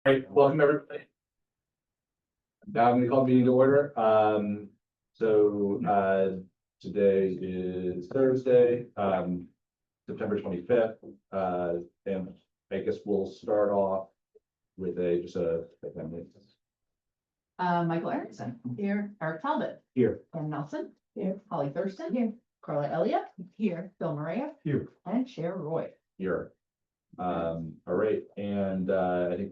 Great, welcome everybody. Now I'm gonna call the meeting to order. Today is Thursday, September 25th. And I guess we'll start off with Michael Erickson here, Eric Talbot here. Ben Nelson here, Holly Thurston here, Carla Elliott here, Bill Maria Here. and Cher Roy. Here. All right, and I think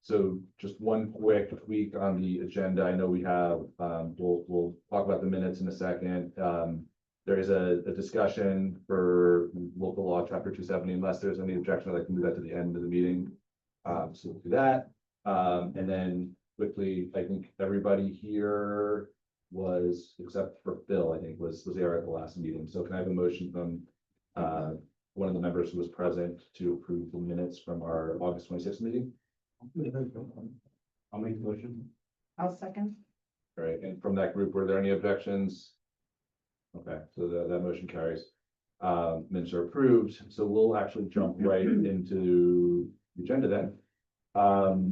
so just one quick tweak on the agenda. I know we have, we'll talk about the minutes in a second. There is a discussion for local law chapter 270, unless there's any objection, I can move that to the end of the meeting. So we'll do that. And then quickly, I think everybody here was, except for Bill, I think was there at the last meeting. So can I have a motion from one of the members who was present to approve the minutes from our August 26th meeting? I'll make the motion. I'll second. All right, and from that group, were there any objections? Okay, so that motion carries. Minutes are approved, so we'll actually jump right into the agenda then.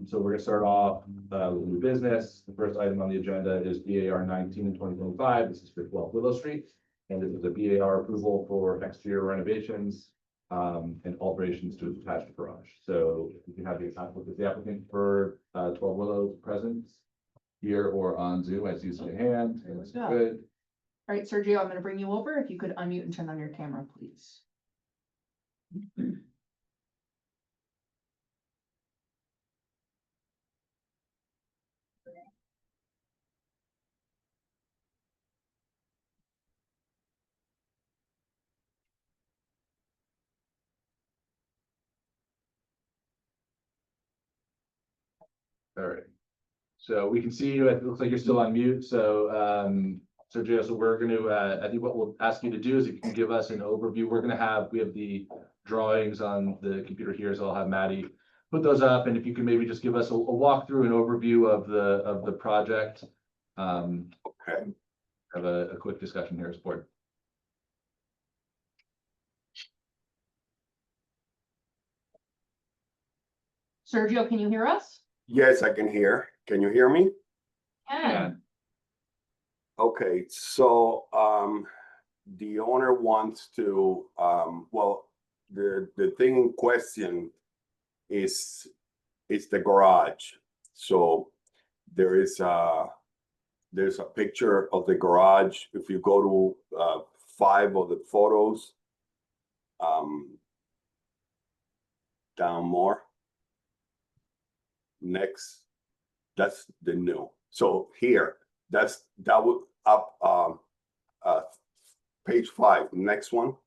So we're gonna start off with new business. The first item on the agenda is BAR 19 and 2025. This is for 12 Willow Street. And this is a BAR approval for exterior renovations and alterations to a detached garage. So if you can have the applicant for 12 Willow present here or on Zoom. I see your hand, and that's good. All right, Sergio, I'm gonna bring you over. If you could unmute and turn on your camera, please. All right. So we can see you. It looks like you're still on mute. So, Sergio, so we're going to, I think what we'll ask you to do is if you can give us an overview. We have the drawings on the computer here, so I'll have Maddie put those up. And if you can maybe just give us a walkthrough, an overview of the project. Okay. Have a quick discussion here as board. Sergio, can you hear us? Yes, I can hear. Can you hear me? Yeah. Okay, so the owner wants to well, the thing in question is the garage. So there's a picture of the garage. If you go to 5 of the photos, down more. Next, that's the new. So here, that would up page 5. Next one.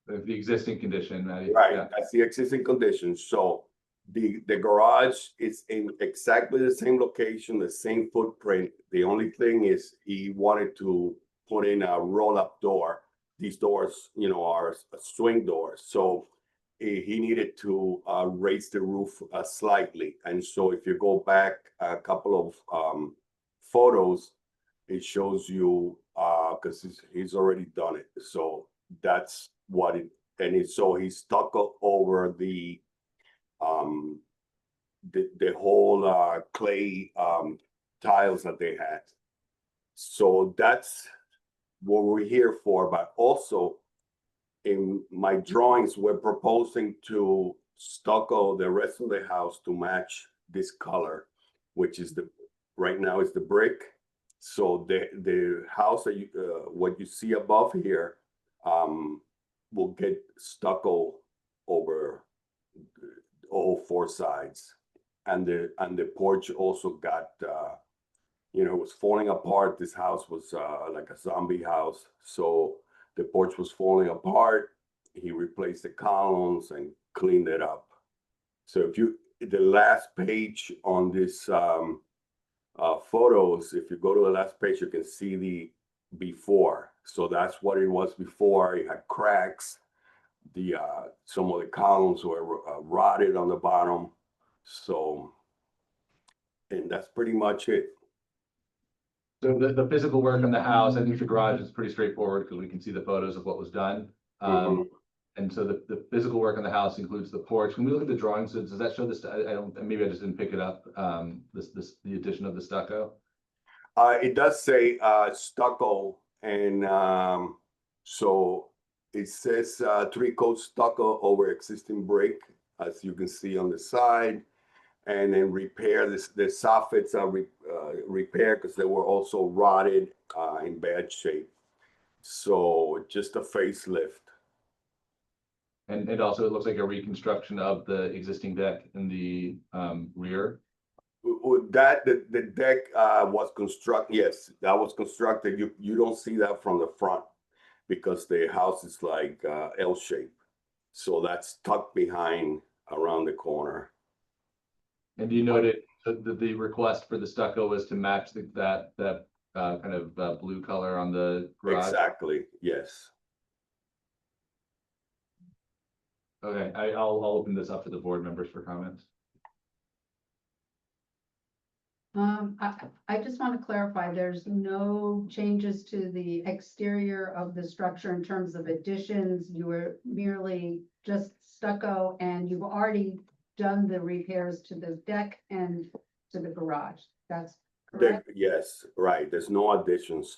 The existing condition. Right, Yeah. that's the existing condition. So the garage is in exactly the same location, the same footprint. The only thing is he wanted to put in a roll-up door. These doors, you know, are swing doors. So he needed to raise the roof slightly. And so if you go back a couple of photos, it shows you, because he's already done it. So that's what it, and so he stuck over the whole clay tiles that they had. So that's what we're here for. But also, in my drawings, we're proposing to stucco the rest of the house to match this color, which is right now is the brick. So the house that what you see above here will get stucco over all 4 sides, and the porch also got you know, it was falling apart. This house was like a zombie house, so the porch was falling apart. He replaced the columns and cleaned it up. So if you, the last page on this photos, if you go to the last page, you can see the before. So that's what it was before. It had cracks. The some of the columns were rotted on the bottom. So, and that's pretty much it. So the physical work on the house, I think the garage is pretty straightforward because we can see the photos of what was done. And so the physical work on the house includes the porch. Can we look at the drawing? So does that show this? I don't, maybe I just didn't pick it up. The addition of the stucco. It does say stucco, and so it says 3-coat stucco over existing brick, as you can see on the side, and then repair this. The soffits are repaired because they were also rotted in bad shape. So just a facelift. And also it looks like a reconstruction of the existing deck in the rear. That the deck was constructed. Yes, that was constructed. You don't see that from the front because the house is like L shape, so that's tucked behind around the corner. And you noted that the request for the stucco was to match that kind of blue color on the garage. Exactly. Yes. Okay, I'll open this up to the board members for comments. I just want to clarify, there's no changes to the exterior of the structure in terms of additions. You were merely just stucco, and you've already done the repairs to the deck and to the garage. That's correct? Yes, right. There's no additions.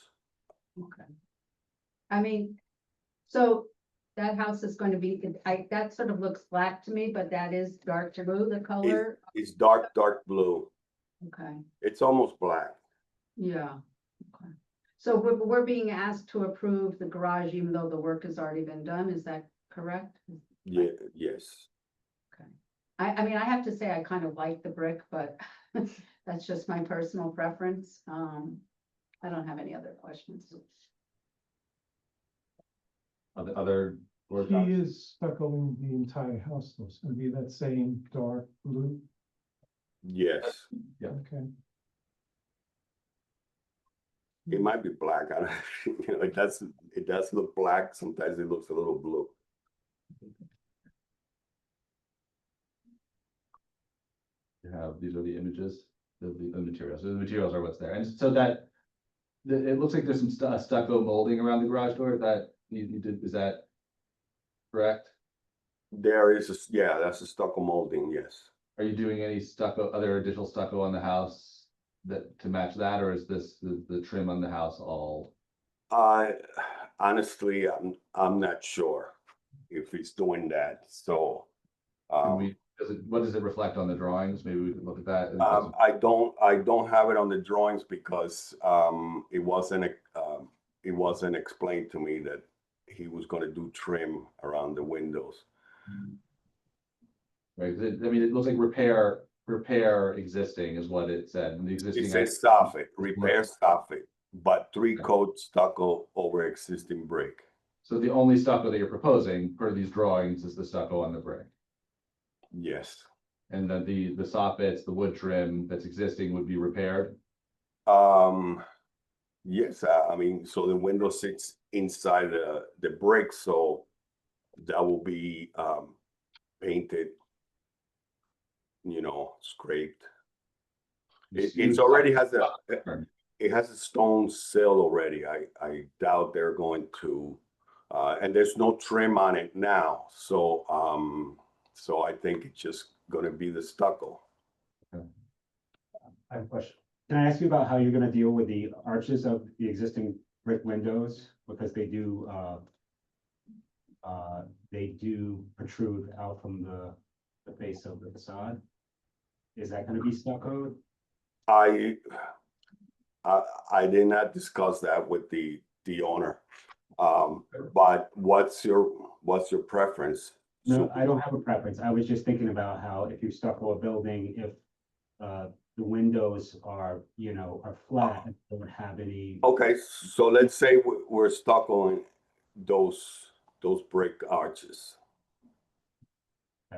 Okay. I mean, so that house is going to be, that sort of looks black to me, but that is dark blue, the color. It's dark blue. Okay. It's almost black. Yeah, okay. So we're being asked to approve the garage even though the work has already been done, is that correct? Yeah. Yes. Okay. I mean, I have to say I kind of like the brick, but that's just my personal preference. I don't have any other questions. Other board He comments? is stuccoing the entire house, though. It's gonna be that same dark blue. Yes. Okay. It might be black. I don't, you know, it does look black. Sometimes it looks a little blue. You have, these are the images, the materials. So the materials are what's there. And so that, it looks like there's some stucco molding around the garage door that you did, is that correct? There is, yeah, that's a stucco molding, yes. Are you doing any stucco, other additional stucco on the house that to match that, or is this the trim on the house all? Honestly, I'm not sure if he's doing that, so. What does it reflect on the drawings? Maybe we can look at that. I don't have it on the drawings because it wasn't explained to me that he was gonna do trim around the windows. Right, 'cause I mean, it looks like repair existing is what it said, and the existing. It says soffit, repair soffit, but 3-coat stucco over existing brick. So the only stucco that you're proposing for these drawings is the stucco on the brick. Yes. And then the soffits, the wood trim that's existing would be repaired. Yes, I mean, so the window sits inside the brick, so that will be painted, you know, scraped. It's already has it has a stone sill already. I doubt they're going to, and there's no trim on it now, so I think it's just gonna be the stucco. I have a question. Can I ask you about how you're gonna deal with the arches of the existing brick windows? Because they do protrude out from the face of the facade. Is that gonna be stuccoed? I did not discuss that with the owner. But what's your preference? No, I don't have a preference. I was just thinking about how if you stucco a building, if the windows are, you know, are flat and don't have any. Okay, so let's say we're stuccoing those brick arches. I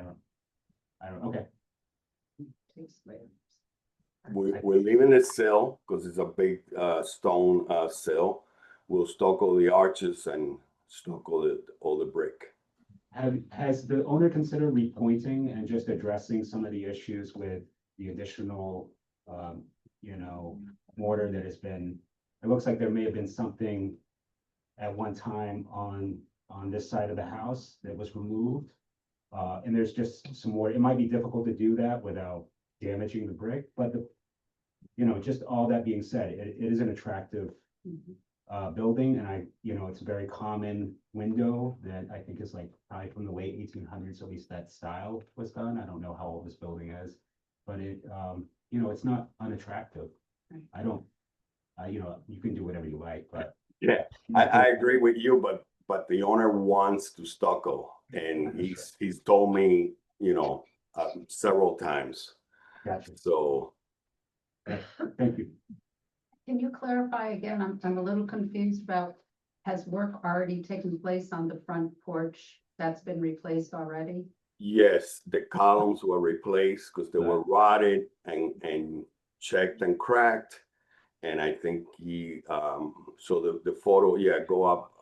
don't, okay. We're leaving the sill because it's a big stone sill. We'll stucco the arches and stucco all the brick. Has the owner considered repointing and just addressing some of the issues with the additional, you know, mortar that has been, it looks like there may have been something at one time on on this side of the house that was removed. And there's just some more, it might be difficult to do that without damaging the brick, but just all that being said, it is an attractive building, and it's a very common window that I think is like probably from the late 1800s, at least that style was done. I don't know how old this building is, but it's not unattractive. I don't, you can do whatever you like, but. Yeah, I agree with you, but the owner wants to stucco, and he's told me, several times. Gotcha. So Thank you. Can you clarify again? I'm a little confused about, has work already taken place on the front porch that's been replaced already? yes, the columns were replaced because they were rotted and checked and cracked. And I think so the photo, go up,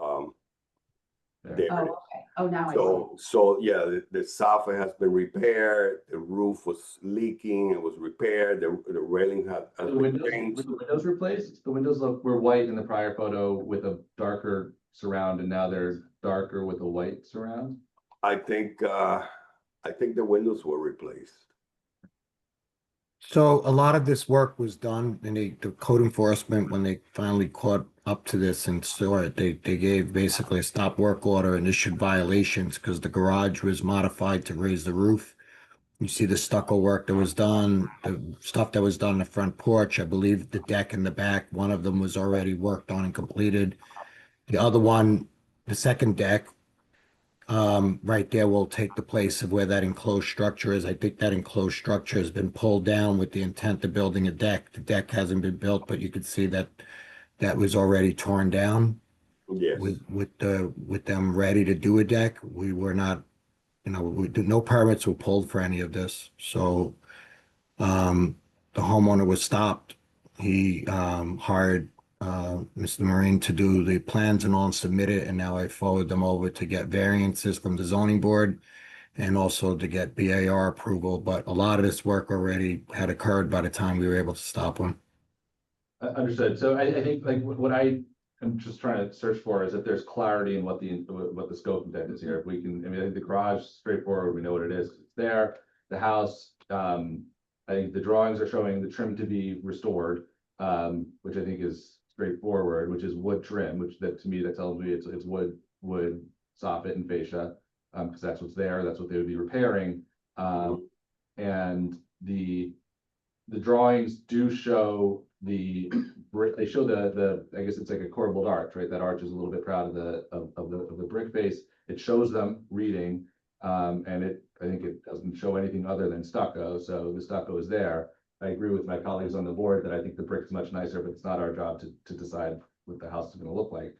there. Oh, okay. Oh, now I see. So yeah, the soffit has been repaired, the roof was leaking, it was repaired, the railing has The been windows, changed. were the windows replaced? The windows were white in the prior photo with a darker surround, and now they're darker with a white surround. I think the windows were replaced. So a lot of this work was done, and the code enforcement, when they finally caught up to this and saw it, they gave basically a stop work order and issued violations because the garage was modified to raise the roof. You see the stucco work that was done, the stuff that was done in the front porch. I believe the deck in the back, one of them was already worked on and completed. The other one, the second deck, right there will take the place of where that enclosed structure is. I think that enclosed structure has been pulled down with the intent of building a deck. The deck hasn't been built, but you could see that that was already torn down. Yes. With them ready to do a deck. We were not, no permits were pulled for any of this. So the homeowner was stopped. He hired Mr. Marine to do the plans and all and submit it, and now I forward them over to get variances from the zoning board and also to get BAR approval, but a lot of this work already had occurred by the time we were able to stop them. Understood. So I think like what I am just trying to search for is if there's clarity in what the scope intent is here. If we can, I mean, I think the garage is straightforward. We know what it is. It's there. The house, I think the drawings are showing the trim to be restored, which I think is straightforward, which is wood trim, which that to me, that tells me it's wood soffit and fascia, because that's what's there. That's what they would be repairing. And the drawings do show the brick. They show the I guess it's like a corbelled arch, right? That arch is a little bit proud of the brick face. It shows them reading, and I think it doesn't show anything other than stucco. So the stucco is there. I agree with my colleagues on the board that I think the brick is much nicer, but it's not our job to decide what the house is going to look like.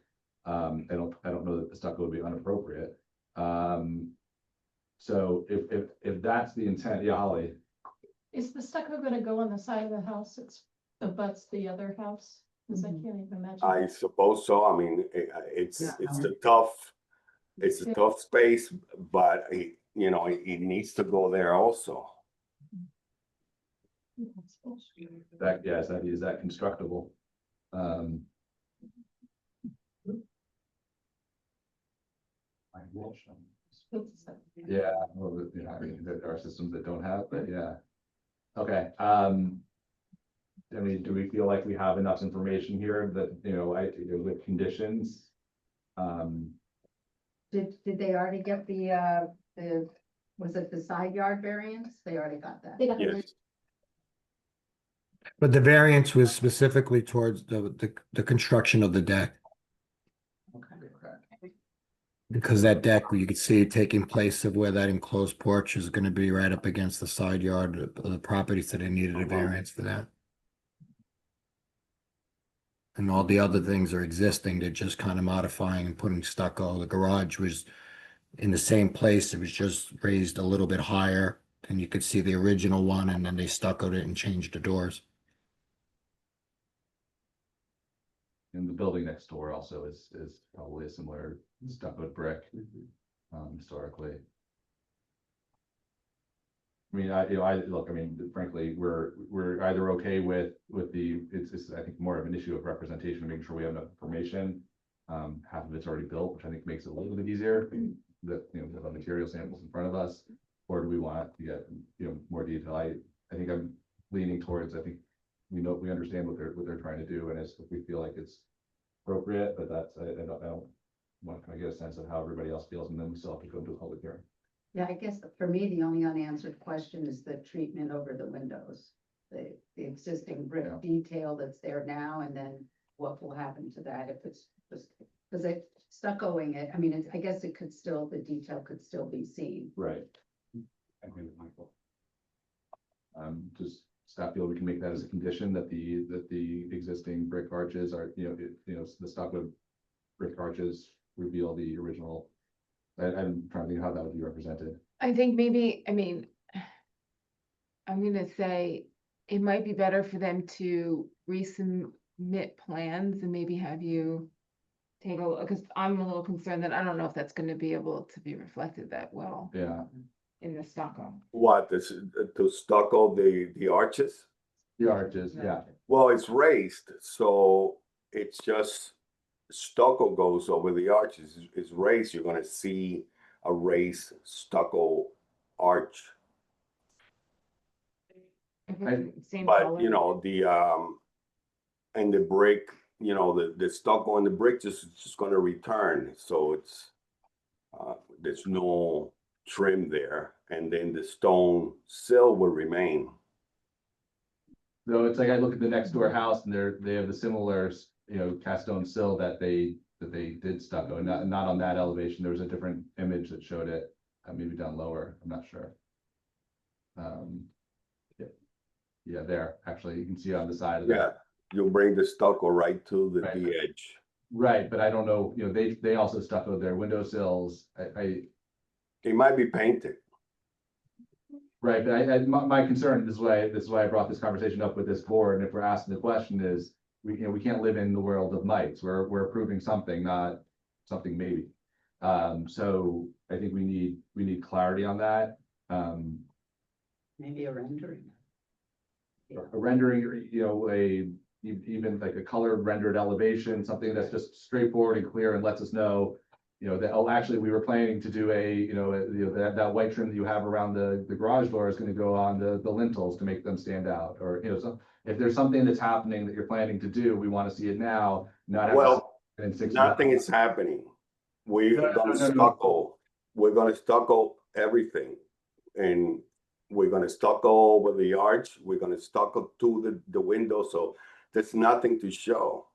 I don't know that the stucco would be inappropriate. So if that's the intent, yeah, Holly. Is the stucco gonna go on the side of the house that's abuts the other house? Cause I can't even imagine. I suppose so. I mean, it's a tough space, but it needs to go there also. Is that constructible? Yeah, well, I mean, there are systems that don't have, but yeah. Okay, I mean, do we feel like we have enough information here that, with conditions? Did they already get was it the side yard variance? They already got that. They got the Yes. But the variance was specifically towards the construction of the deck. Because that deck, you could see it taking place of where that enclosed porch is gonna be right up against the side yard of the property, so they needed a variance for that. And all the other things are existing, they're just kind of modifying and putting stucco. The garage was in the same place, it was just raised a little bit higher. And you could see the original one, and then they stuccoed it and changed the doors. And the building next door also is probably a similar stucco brick, historically. I mean, I mean, frankly, we're either okay with it's I think more of an issue of representation, making sure we have enough information. half of it's already built, which I think makes it a little bit easier, that, you know, with the material samples in front of us? Or do we want to get, you know, more detail? I think I'm leaning towards, I think we understand what they're trying to do, and if we feel like it's appropriate, but that's, I don't want to kind of get a sense of how everybody else feels, and then we still have to go to a public hearing. Yeah, I guess for me, the only unanswered question is the treatment over the windows. The existing brick Yeah. detail that's there now, and then what will happen to that if it's just, because it stuccoing it, I mean, I guess it could still, the detail could still be seen. Right. I agree with Michael. Just staff feel we can make that as a condition that the existing brick arches are, the stucco brick arches reveal the original. I'm trying to think how that would be represented. I think maybe, I mean, I'm gonna say it might be better for them to resubmit plans and maybe have you take a look, because I'm a little concerned that I don't know if that's gonna be able to be reflected that well Yeah, in the stucco. What, the stucco, the arches? the arches, yeah. Well, it's raised, so it's just stucco goes over the arches. It's raised, you're gonna see a raised stucco arch. If it's the same But, color. you know, and the brick, you know, the stucco and the brick just gonna return, so it's, there's no trim there, and then the stone sill will remain. So it's like I look at the next door house and they have the similar, cast stone sill that they did stucco, not on that elevation. There was a different image that showed it, maybe down lower, I'm not sure. Yeah, there, actually, you can see on the side of Yeah, that. you'll bring the stucco right to the Right. edge. Right, but I don't know, they also stuccoed their windowsills. It might be painted. Right, but my concern, this is why I brought this conversation up with this board, and if we're asking the question is, we can't live in the world of mites, we're approving something, not something maybe. So I think we need clarity on that. Maybe a rendering. A rendering, even like a colored rendered elevation, something that's just straightforward and clear and lets us know, that, oh, actually, we were planning to do that white trim that you have around the garage door is gonna go on the lintels to make them stand out, or, so if there's something that's happening that you're planning to do, we wanna see it now, not. have to Well, see it in 6 nothing months. is happening. We're No, gonna no. stucco, we're gonna stucco everything. And we're gonna stucco over the arch, we're gonna stucco to the window, so there's nothing to show.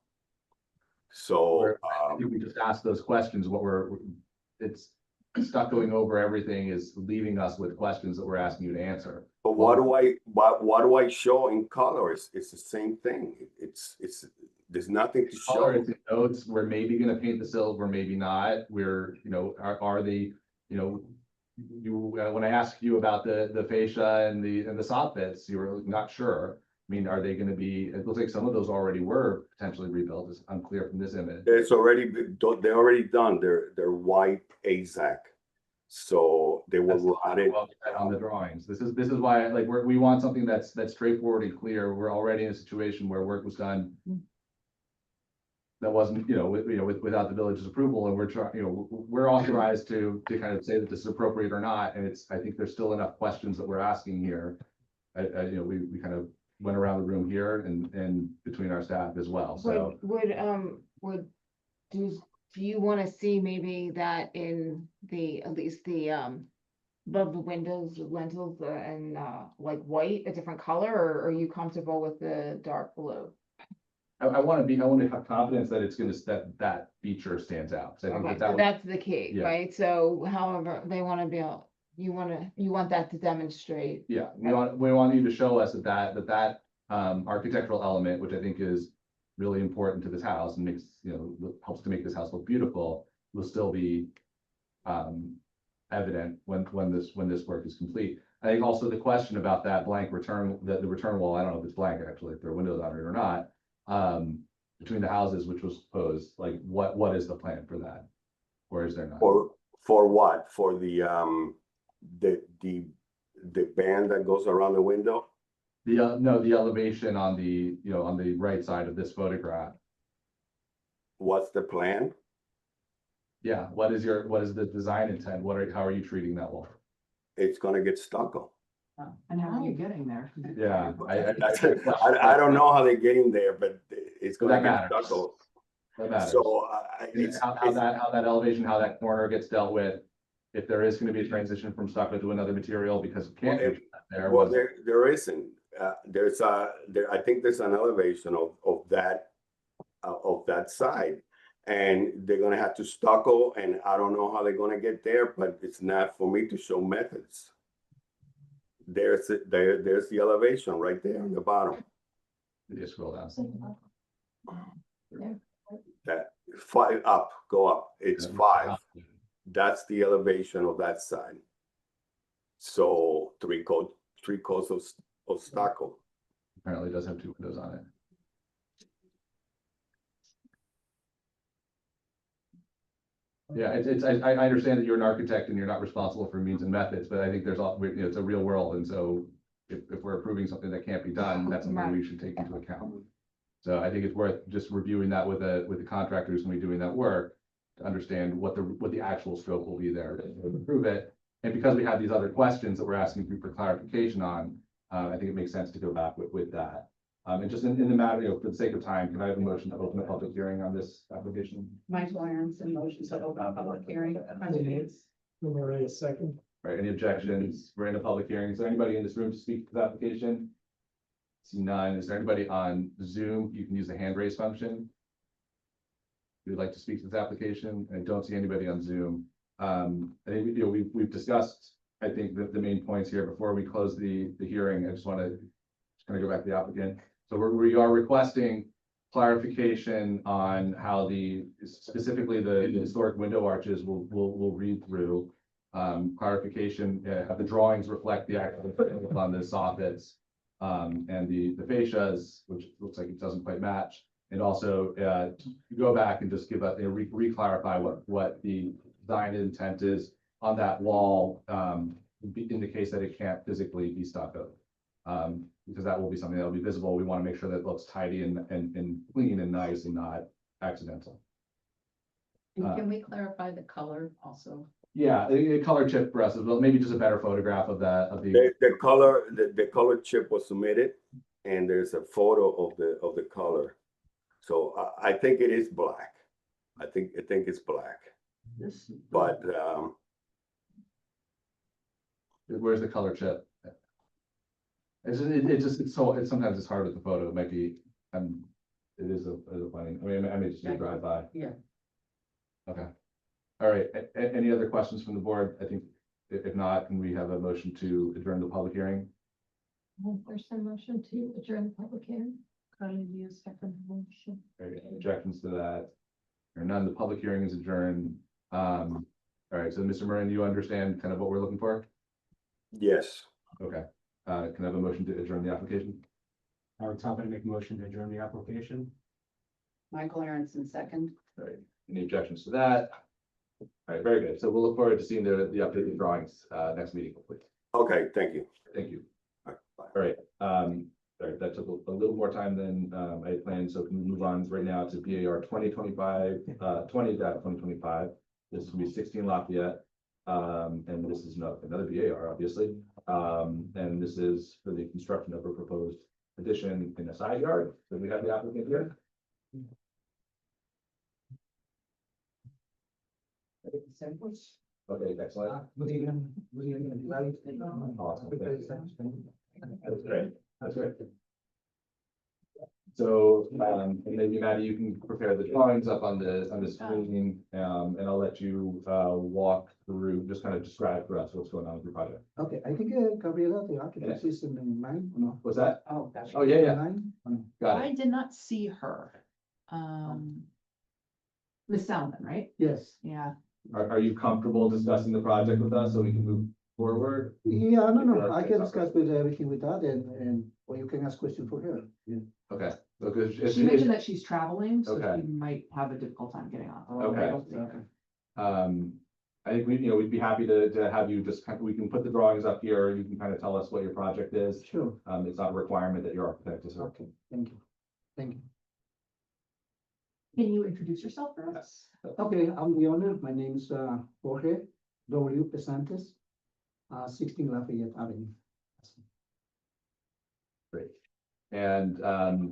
So, I think we just ask those questions, it's stuccoing over everything is leaving us with questions that we're asking you to answer. but what do I show in color? It's the same thing. It's, there's nothing to Color, show. it's in notes, we're maybe gonna paint the sills, we're maybe not, are the, when I asked you about the fascia and the soffits, you were not sure. I mean, are they gonna be, it looks like some of those already were potentially rebuilt, it's unclear from this image. It's already, they're already done, they're white AZAC. So they will rot it. Well, on the drawings, this is why, like, we want something that's straightforward and clear, we're already in a situation where work was done that wasn't, without the village's approval, and we're trying, we're authorized to kind of say that this is appropriate or not, and I think there's still enough questions that we're asking here. We kind of went around the room here and between our staff as well, so. Do you want to see maybe that in at least the, above the windows, the lintels and, like white, a different color, or are you comfortable with the dark blue? I want to have confidence that it's gonna, that feature stands out, 'cause I think Okay, that so would. that's the key, Yeah. right? So however, they want to be able, you want that to demonstrate. Yeah, we want you to show us that architectural element, which I think is really important to this house and makes, helps to make this house look beautiful, will still be evident when this work is complete. I think also the question about that blank return, the return wall, I don't know if it's blank actually, if there are windows on it or not, between the houses, which was proposed, like what is the plan for that? Or is there not? For what? For the band that goes around the window? No, the elevation on the right side of this photograph. What's the plan? Yeah, what is the design intent? How are you treating that wall? It's gonna get stucco. And how are you getting there? Yeah, I don't know how they're getting there, but it's But gonna that get matters. stucco. That matters. So How that elevation, how that corner gets dealt with, if there is gonna be a transition from stucco to another material, because it can't be there well, was. there isn't. I think there's an elevation of that side. And they're gonna have to stucco, and I don't know how they're gonna get there, but it's not for me to show methods. There's the elevation right there on the bottom. You scroll down. That five up, go up. It's 5. That's the elevation of that side. So three coats of stucco. Apparently it does have 2 windows on it. Yeah, I understand that you're an architect and you're not responsible for means and methods, but I think it's a real world, and so if we're approving something that can't be done, that's something we should take into account. So I think it's worth just reviewing that with the contractors when we're doing that work to understand what the actual scope will be there to approve it. And because we have these other questions that we're asking for clarification on, I think it makes sense to go back with that. And just in the matter, for the sake of time, can I have a motion to open a public hearing on this application? Michael Aronson, motion to open a public hearing. Maria, second. Right, any objections? We're in a public hearing. Is there anybody in this room to speak to the application? See none. Is there anybody on Zoom? You can use the hand raise function. If you'd like to speak to this application, and I don't see anybody on Zoom. I think we've discussed, I think the main points here before we close the hearing. I just want to kind of go back to the applicant. So we are requesting clarification on how specifically the historic window arches will read through. Clarification of the drawings reflect the actual on the soffits and the fascias, which looks like it doesn't quite match. And also go back and just give us re-clarify what the design intent is on that wall in the case that it can't physically be stucco. Because that will be something that will be visible. We want to make sure that it looks tidy and clean and nice and not accidental. And can we clarify the color also? Yeah, a color chip for us as well, maybe just a better photograph of the. The color chip was submitted, and there's a photo of the color. So I think it is black. I think it's black. But Where's the color chip? It's sometimes it's hard with the photo. It might be, it is a funny, I may just drive by. Yeah. Okay. All right. Any other questions from the board? I think if not, can we have a motion to adjourn the public hearing? There's a motion to adjourn the public hearing. Carly, you second motion. Any objections to that? Or none, the public hearing is adjourned. All right, so Mr. Moran, you understand kind of what we're looking for? yes, Okay. Can I have a motion to adjourn the application? Howard Top, I make a motion to adjourn the application. Michael Aronson, second. All right, any objections to that? All right, very good. So we'll look forward to seeing the updated drawings next meeting, hopefully. okay, thank you. Thank you. All right, bye. All right, all right, that took a little more time than I had planned, so can we move on right now to BAR 2025. This will be 16 Lafayette, and this is another BAR, obviously. And this is for the construction of a proposed addition in a side yard. So we have the applicant here. Okay, excellent. Awesome. That's great. That's great. So, and maybe Maddie, you can prepare the drawings up on the screen, and I'll let you walk through, just kind of describe for us what's going on with your project. Okay, I think Gabriela, the architect, is in line, or no? What's that? Oh, gosh. Oh, yeah, yeah, Line? Or no? got I it. did not see her. Miss Salmon, right? Yes, Yeah. Are you comfortable discussing the project with us so we can move forward? yeah, no, Yeah, I can that's discuss with everything with that, and, or you can ask question for her. Yeah. Okay, so good. She mentioned that she's traveling, so Okay. she might have a difficult time getting on. Okay. I think we'd be happy to have you just we can put the drawings up here. You can kind of tell us what your project is. Sure, It's not a requirement that your architect is. okay, thank you, thank you. Can you introduce yourself for us? Okay, I'm the owner. My name is Jorge W. Pesantes, 16 Lafayette Avenue. Great. And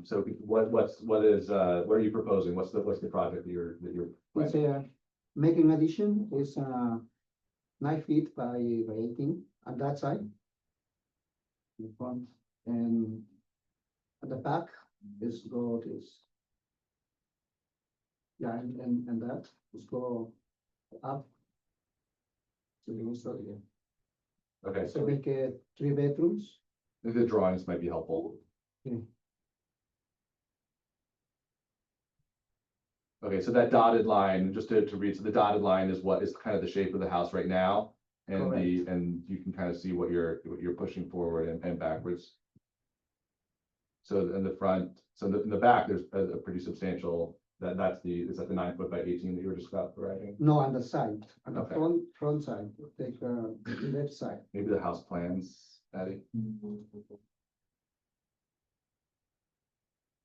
so what are you proposing? What's the project that you're It's planning? a making addition is 9 feet by 18 on that side. In front and at the back is go this. Yeah, and that is go up. So we will start again. Okay, So so make it 3 bedrooms. the drawings might be helpful. Okay. Okay, so that dotted line, just to read, so the dotted line is what is kind of the shape of the house right now. And and you can kind of see what you're pushing forward and backwards. So in the front, so in the back, there's a pretty substantial, is that the 9 foot by 18 that you were just describing? No, on the side, on the Okay. front side, take left side. Maybe the house plans, Patty?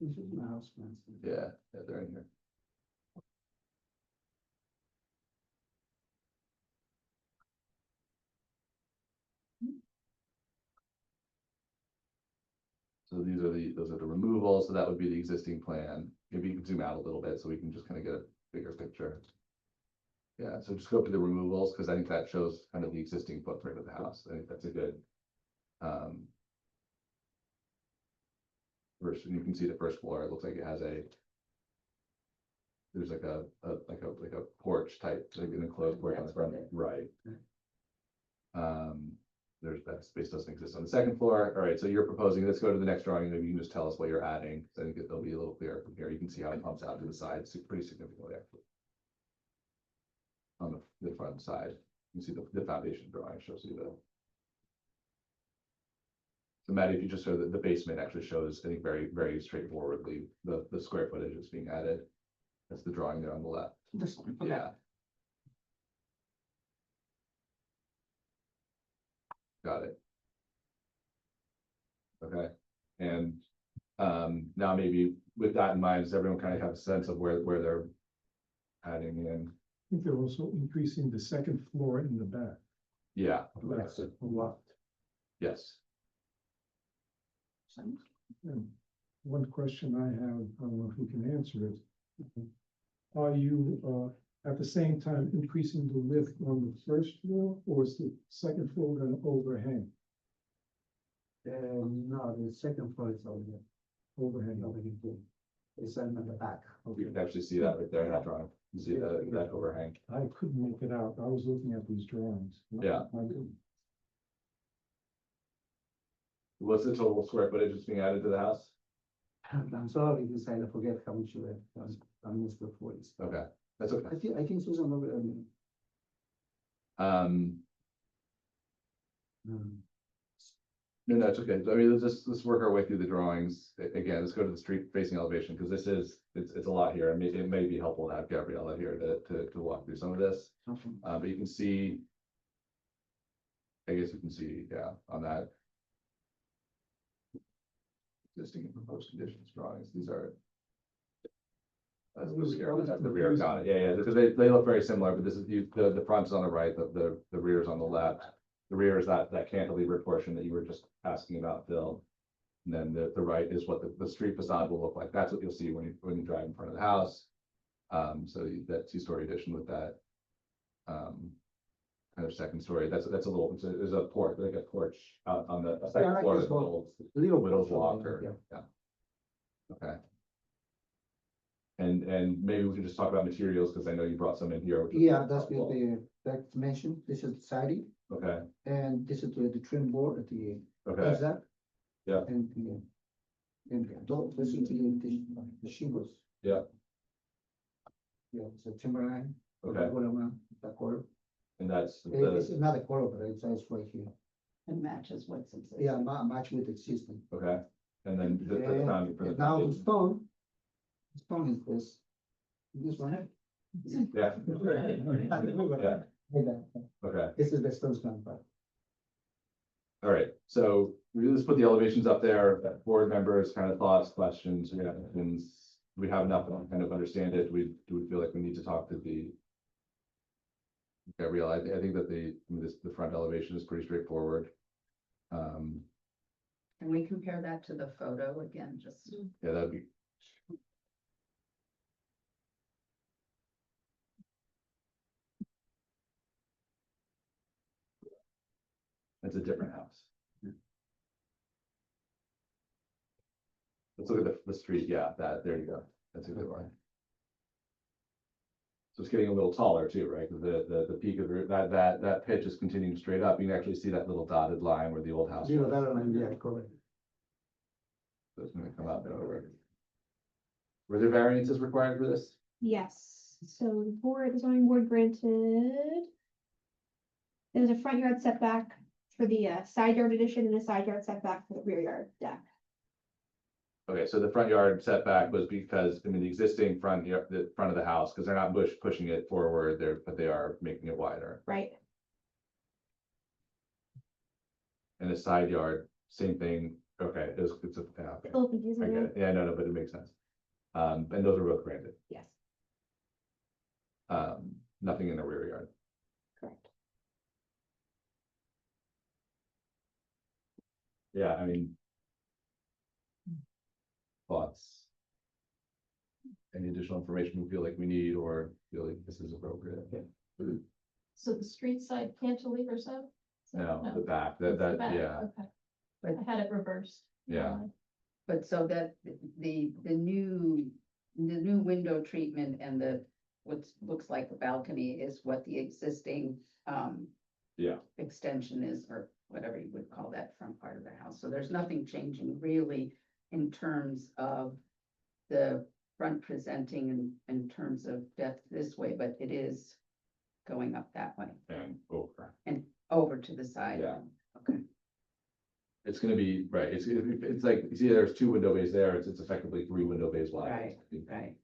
This is my house plan. Yeah, they're in here. So those are the removals, so that would be the existing plan. Maybe you can zoom out a little bit so we can just kind of get a bigger picture. Yeah, so just go to the removals, because I think that shows kind of the existing footprint of the house. I think that's a good. First, and you can see the first floor, it looks like it has there's like a porch type, like an enclosed porch on the front, right? That space doesn't exist on the second floor. All right, so you're proposing, let's go to the next drawing, maybe you can just tell us what you're adding. I think it'll be a little clearer from here. You can see how it pumps out to the side, pretty significantly actually. On the front side, you can see the foundation drawing shows you the. So Maddie, if you just show the basement actually shows, I think very, very straightforwardly, the square footage that's being added. That's the drawing there on the left. This one, okay. Yeah. Got it. Okay, and now maybe with that in mind, does everyone kind of have a sense of where they're adding in? I think they're also increasing the second floor in the back. Yeah, That's a lot. yes. And one question I have, I don't know if you can answer it. Are you at the same time increasing the width on the first floor, or is the second floor going to overhang? No, the second floor is over there. Overhang. It's on the back. You can actually see that right there in that drawing. You see that overhang. I couldn't make it out. I was looking at these drawings. Yeah. I couldn't. What's the total square footage that's being added to the house? I'm sorry, because I forget how much you have. I'm used to 40s. Okay, that's okay. I think Susan over there. No, it's okay. I mean, let's work our way through the drawings. Again, let's go to the street facing elevation, because it's a lot here. I mean, it may be helpful to have Gabriella here to walk through some of this. But you can see, I guess you can see, yeah, on that. Existing and proposed conditions drawings, these are. That's the rear, got it, yeah, because they look very similar, but this is, the front's on the right, the rear's on the left. The rear is that cantilever portion that you were just asking about, Phil. And then the right is what the street facade will look like. That's what you'll see when you drive in front of the house. So that 2-story addition with that. Kind of second story, that's a little, there's a porch, like a porch out on the second floor. Is a little widow's walker, yeah. Okay. And maybe we can just talk about materials, because I know you brought some in here. Yeah, that's what that mentioned. This is siding, Okay, and this is the trim board at the okay, that. Yeah. And this is the shingles. Yeah. Yeah, it's a timberline. okay, The color. and that's This is not a color, but it's right here. And matches what's existing. Yeah, match with existing. okay, and then that's found for the And now the foundation. stone. The stone is this one. Yeah. Yeah, okay. This is the stone stamp. All right, so let's put the elevations up there, board members, kind of thoughts, questions, reactions. we have enough to kind of understand it? Do we feel like we need to talk to the? I think that the front elevation is pretty straightforward. Can we compare that to the photo again, just? Yeah, that'd be. It's a different house. Let's look at the street, yeah, there you go, that's a good one. So it's getting a little taller too, right, because the peak of that pitch is continuing straight up, you can actually see that little dotted line where the old house Zero, was. that line, yeah, correct. So it's gonna come up and over. Were there variances required for this? Yes, so the zoning board granted. There's a front yard setback for the side yard addition and a side yard setback for the rear yard deck. Okay, so the front yard setback was because, I mean, the existing the front of the house, because they're not pushing it forward there, but they are making it wider. Right. And the side yard, same thing, okay, it's a, yeah, okay, A little confusing. I get there. it, yeah, no, but it makes sense. And those are both granted, Yes, nothing in the rear yard. correct. Yeah, I mean. Thoughts? Any additional information we feel like we need or feel like this is appropriate? So the street side cantilever zone? No, the back, It's the that, back, yeah, Okay, But, I had it reversed. Yeah. but so that the new window treatment and what looks like a balcony is what the existing, yeah, extension is, or whatever you would call that front part of the house. So there's nothing changing really in terms of the front presenting in terms of depth this way, but it is going up that way and over. and over to the side. Yeah. Okay. It's gonna be, right, it's like, you see, there's 2 window bays there, it's effectively 3 window bays wide. Right.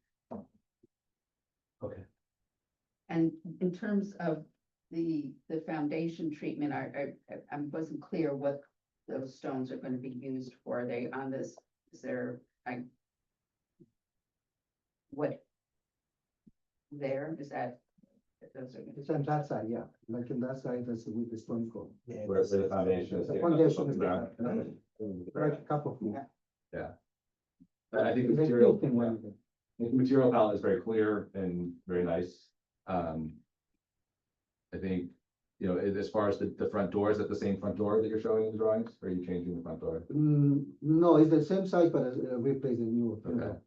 Okay. And in terms of the foundation treatment, I wasn't clear what those stones are gonna be used for. Are they on this, is there, what? There, is that? Those are. It's on that side, yeah, like in that side, that's with the stone coat. Where the foundation is. The yeah, foundation on the is ground. Right, a couple of feet. I think the They material, fit in yeah, well. the material palette is very clear and very nice. I think, you know, as far as the front door, is that the same front door that you're showing in the drawings, or are you changing the front door? No, it's the same size, but replace the new. Okay.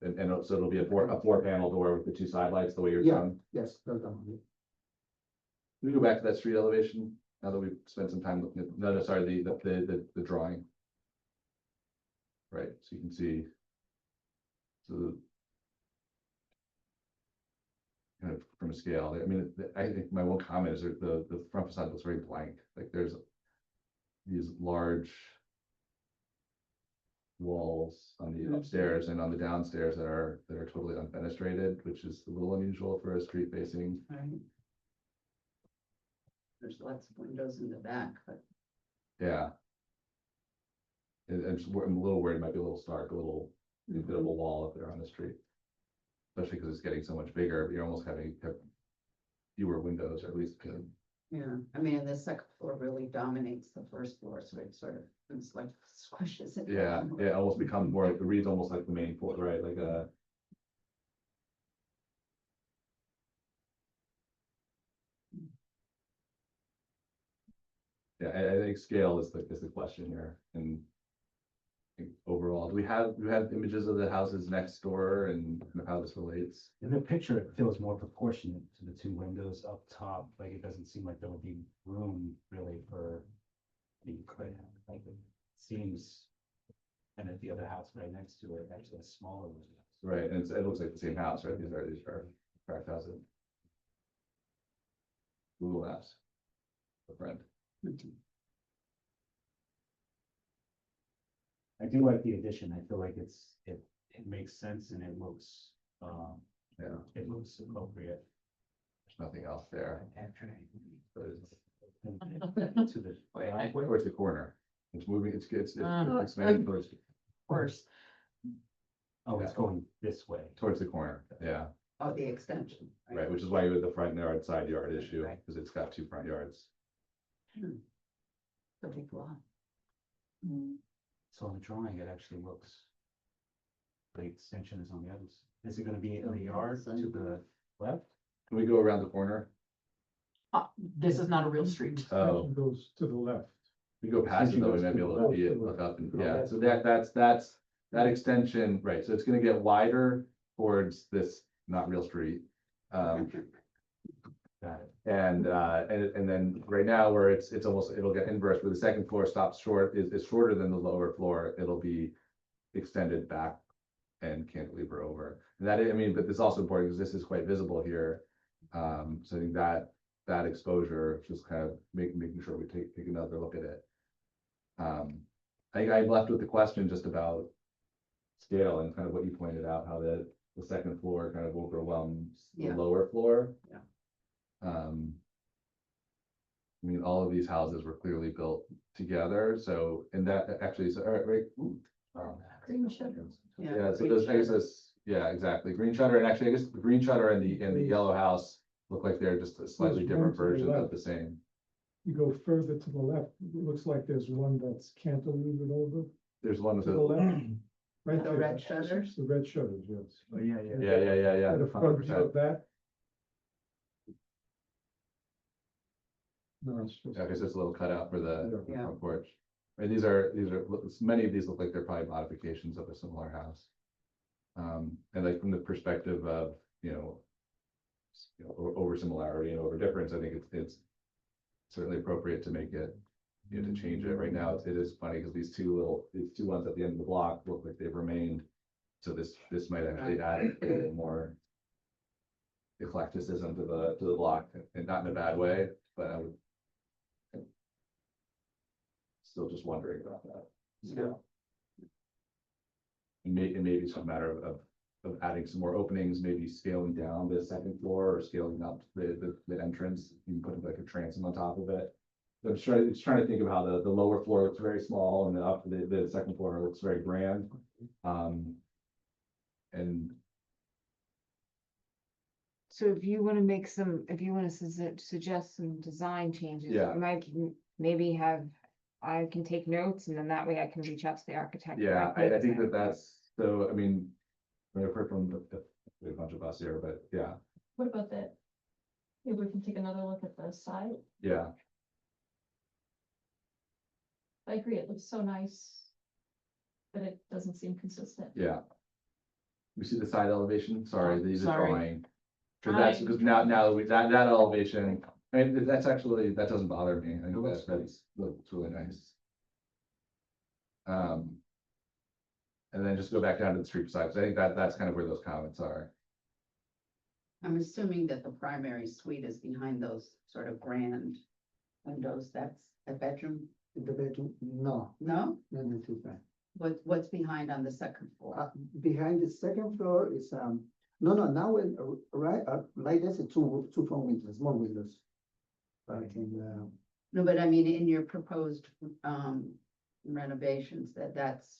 And so it'll be a 4 panel door with the 2 side lights, the way you're Yeah. showing? Yes, well done. Can we go back to that street elevation, now that we've spent some time looking at, no, sorry, the drawing. Right, so you can see. So. Kind of from a scale, I mean, I think my one comment is that the front facade looks very blank, like there's. These large. Walls on the upstairs and on the downstairs that are totally unfenestrated, which is a little unusual for a street facing. Right. There's lots of windows in the back, but Yeah. I'm a little worried it might be a little stark, a bit of a wall up there on the street. Especially because it's getting so much bigger, you're almost have fewer windows, or at least. yeah, I mean, the second floor really dominates the first floor, so it sort of, it's like squishes it. Yeah, down. it almost becomes more, it reads almost like the main floor, right, like a. Yeah, I think scale is the question here, and. I think overall, do we have images of the houses next door and kind of how this relates? In the picture, it feels more proportionate to the 2 windows up top, like it doesn't seem like there will be room really for the credit, like it seems. And at the other house right next to it, actually a smaller window. Right, and it looks like the same house, right, these are cracked houses. Google Maps. A friend. I do like the addition, I feel like it makes sense and it looks, Yeah, it looks appropriate. there's nothing else there. But To the Where's the corner? It's moving, it's expanding towards. Of course. Oh, it's going this way. towards the corner, yeah, Oh, the extension. right, which is why you have the front yard, side yard issue, Right. because it's got 2 front yards. The big lot. So on the drawing, it actually looks. The extension is on the other, is it gonna be in the yard to the left? Can we go around the corner? This is not a real street. Oh. Extension goes to the left. We go past it, though, we might be able to see it, look up and, yeah, so that's, that extension, right, so it's gonna get wider towards this not real street. Got it. And then right now where it's almost, it'll get inverse, where the second floor stops short, is shorter than the lower floor, it'll be extended back and cantilever over. And that, I mean, but it's also important because this is quite visible here. So I think that exposure, just kind of making sure we take another look at it. I think I'm left with the question just about scale and kind of what you pointed out, how the second floor kind of overwhelms the Yeah. lower floor. Yeah. I mean, all of these houses were clearly built together, so, and that actually, so, all right, right. Green shutter. Yeah, so those, I guess this, yeah, exactly, green shutter, and actually, I guess the green shutter and the yellow house look like they're just a slightly There's one different to the version of left. the same. You go further to the left, it looks like there's one that's cantilevered over There's one with to the the, left. Right The there. red shutters? The red shutters, yes. Oh, yeah, yeah. At the front view 100%. of that. No, it's just. Yeah, because it's a little cutout for the Yeah. front porch. And these are, many of these look like they're probably modifications of a similar house. And like from the perspective of, over similarity and over difference, I think it's certainly appropriate to make it, to change it. Right now, it is funny because these two ones at the end of the block look like they've remained. So this might actually add a little more eclecticism to the block, and not in a bad way, but I would still just wondering about that. Yeah. And maybe it's a matter of adding some more openings, maybe scaling down the second floor or scaling up the entrance, and putting like a transom on top of it. I'm just trying to think of how the lower floor looks very small and the second floor looks very grand. And So if you wanna make some, if you wanna suggest some design changes, Yeah. you might maybe I can take notes and then that way I can reach out to the architect. yeah, I directly. think that's, so, I mean, I've heard from a bunch of us here, but yeah, What about that? Maybe we can take another look at the side. yeah. I agree, it looks so nice. But it doesn't seem consistent. Yeah. We see the side elevation, sorry, the Sorry. drawing. So that's because now that elevation, I mean, that's actually, that doesn't bother me, I think looks really nice. And then just go back down to the street side, so I think that's kind of where those comments are. I'm assuming that the primary suite is behind those sort of grand windows. That's a bedroom? In the bedroom, no, No? no, too bad. What's behind on the second floor? Behind the second floor is, no, now, right, like there's a two front windows, small windows. But I can, No, but I mean, in your proposed renovations,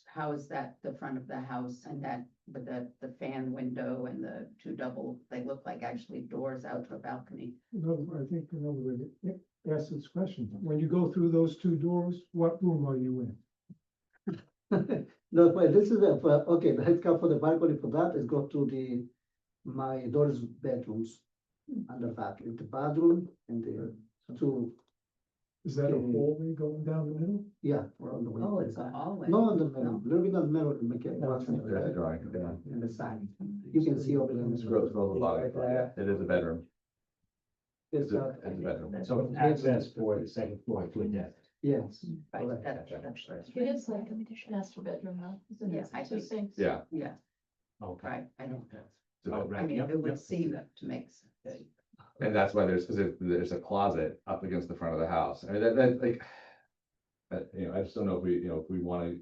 how is that the front of the house and that, with the fan window and the two double, they look like actually doors out to a balcony. I think another way to ask this question, when you go through those two doors, what room are you in? no, but this is okay, let's go for the balcony for that, let's go to my daughter's bedrooms. And the bathroom, and the two, Is that a hallway going down the middle? yeah, we're on the way. Oh, it's a hallway. No, in the middle, little bit on the middle, to make it. That's right. There's the drawing, yeah. In the side, you can see over there. Scroll to the bottom, yeah, it is a bedroom, It's, it's a bedroom. So it's access for the second floor to a deck. yes. Right, correct. that's It is like a master bedroom though, isn't Yeah, I it? Two think- sinks. Yeah. yeah, Okay. right, I don't, So Oh, that- right. I mean, Yep, it would yep. seem to make sense. And that's why there's a closet up against the front of the house. I mean, that like. I just don't know if we want to.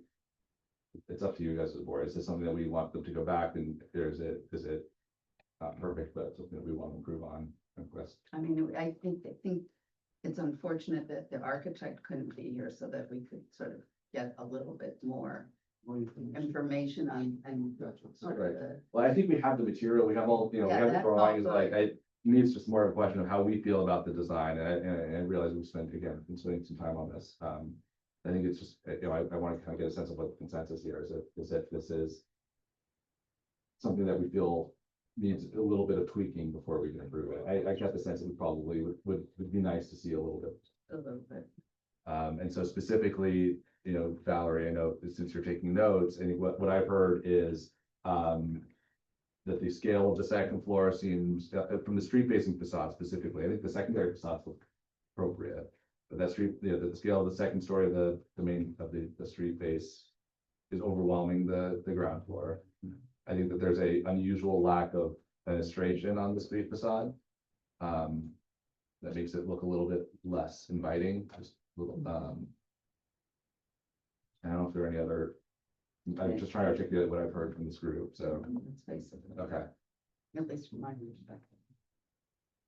It's up to you guys as a board. Is this something that we want them to go back, and if is it not perfect, but something that we want to improve on? Request. I mean, I think it's unfortunate that the architect couldn't be here so that we could sort of get a little bit more information and sort of the. Well, I think we have the material, we have all, we Yeah, have the that's all drawings, good. like, to me, it's just more of a question of how we feel about the design, and I realize we've spent, again, been spending some time on this. I think it's just, I want to kind of get a sense of what the consensus here is, if this is something that we feel needs a little bit of tweaking before we can approve it. I get the sense that we probably would be nice to see a little bit. A little bit. And so specifically, Valerie, I know since you're taking notes, and what I've heard is, that the scale of the second floor seems, from the street facing facade specifically, I think the secondary facades look appropriate. But that street, the scale of the second story of the main of the street face is overwhelming the ground floor. I think that there's a unusual lack of fenestration on the street facade. That makes it look a little bit less inviting, just a little, I don't know if there are any other, I'm just trying to articulate what I've heard from this group, so, Let's face it, okay. at least from my perspective.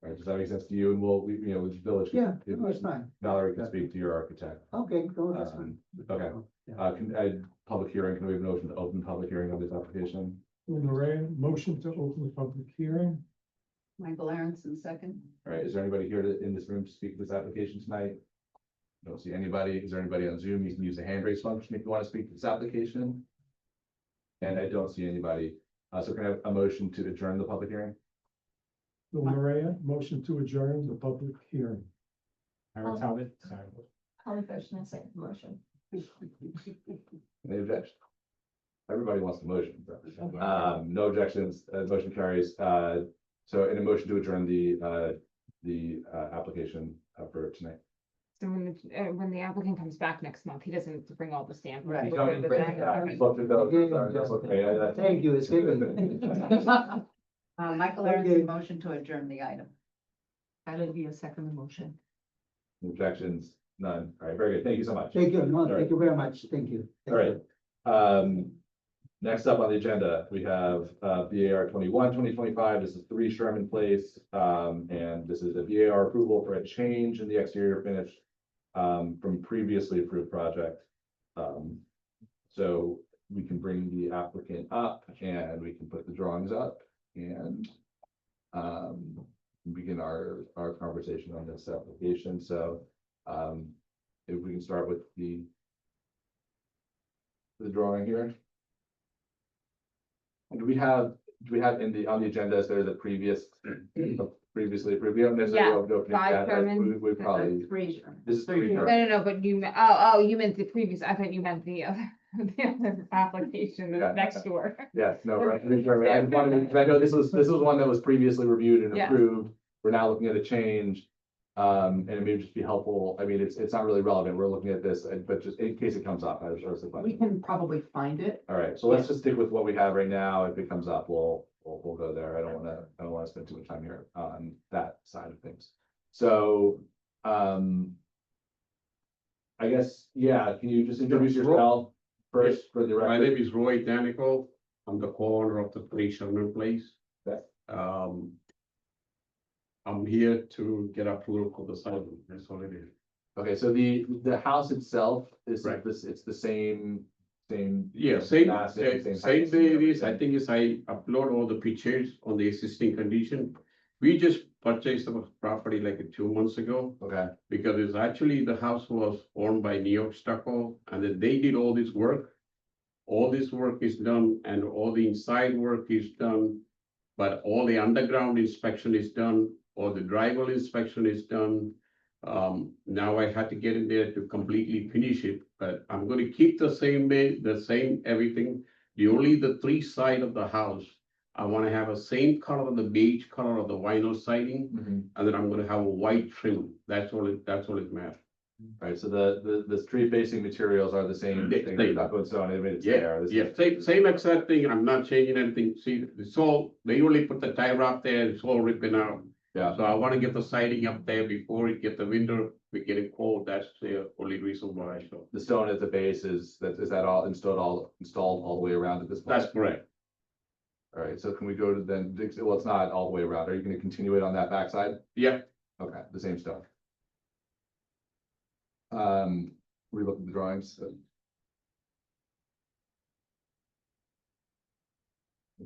All right, does that make sense to you? And with village. Yeah, that's fine. Valerie can speak to your architect. Okay, go, that's fine. Okay, public hearing, can we have a motion to open public hearing on this application? Maria, motion to open the public hearing. Michael Aronson, second. All right, is there anybody here in this room to speak to this application tonight? Don't see anybody. Is there anybody on Zoom? You can use the hand raise function if you want to speak to this application. And I don't see anybody. So can I have a motion to adjourn the public hearing? Bill Maria, motion to adjourn the public hearing. Ira Talbot, sorry. Holly Thurston, second motion. Any objection? Everybody wants the motion. So. No objections, motion carries. So in a motion to adjourn the application for tonight. So when the applicant comes back next month, he doesn't have to bring all the stamp. Right. You don't need to bring it back. It's up to those. Sorry, that's okay. Thank you, it's good. Michael Okay. Aronson, motion to adjourn the item. That'll be a second motion. Objections, none. All right, very good. Thank you so much. Thank you, no, All right. thank you very much, thank you. All right. Next up on the agenda, we have VAR 21-2025. This is 3 Sherman Place. And this is a VAR approval for a change in the exterior finish from previously approved project. So we can bring the applicant up and we can put the drawings up and begin our conversation on this application. So if we can start with the drawing here. And do we have on the agenda, is there the previously approved? We don't necessarily Yeah, open it 5 yet. Sherman. We probably, Three. this is 3 No, Sherman. no, but you, you meant the previous, I thought you meant the other, the other application Yeah. that's next door. Yes, no, right, 3 Sherman. I just wanted to, because I know this was one that was previously reviewed and Yeah. approved. We're now looking at a change. And it may just be helpful. I mean, it's not really relevant. We're looking at this, but just in case it comes up, I was the We question. can probably find it. All right, so let's just stick with what we have right now. If it comes up, we'll go there. I don't want to spend too much time here on that side of things. So, I guess, yeah, can you just introduce yourself first for the My record? name is Roy Danico. I'm the co-owner of the 3 Sherman Place. Okay. I'm here to get approval for the site. That's all it is. Okay, so the house itself is Right. this, it's the same. Yeah, same massive, same height, way it is. I everything. think is I upload all the pictures on the existing condition. We just purchased the property like 2 months ago Okay, because it's actually the house was owned by New York Stucco and then they did all this work. All this work is done and all the inside work is done, but all the underground inspection is done, all the drywall inspection is done. Now I had to get in there to completely finish it, but I'm gonna keep the same way, the same everything. The 3 side of the house, I wanna have a same color of the beige color of the vinyl siding, and then I'm gonna have a white trim. That's all it matters. right, so the street facing materials are the same. They- thing, they- stucco and stone, I mean, it's Yeah, there. This yeah, is- same exact thing. I'm not changing anything. See, it's all, they only put the tie wrap there, it's all ripping out. Yeah, So I wanna get the siding up there before it get the winter, we getting cold. That's the only reason why, so. the stone at the base is that all installed all the way around at this point? That's correct. All right, so can we go to then, well, it's not all the way around. Are you gonna continue it on that backside? Yeah, Okay, the same stuff. We look at the drawings.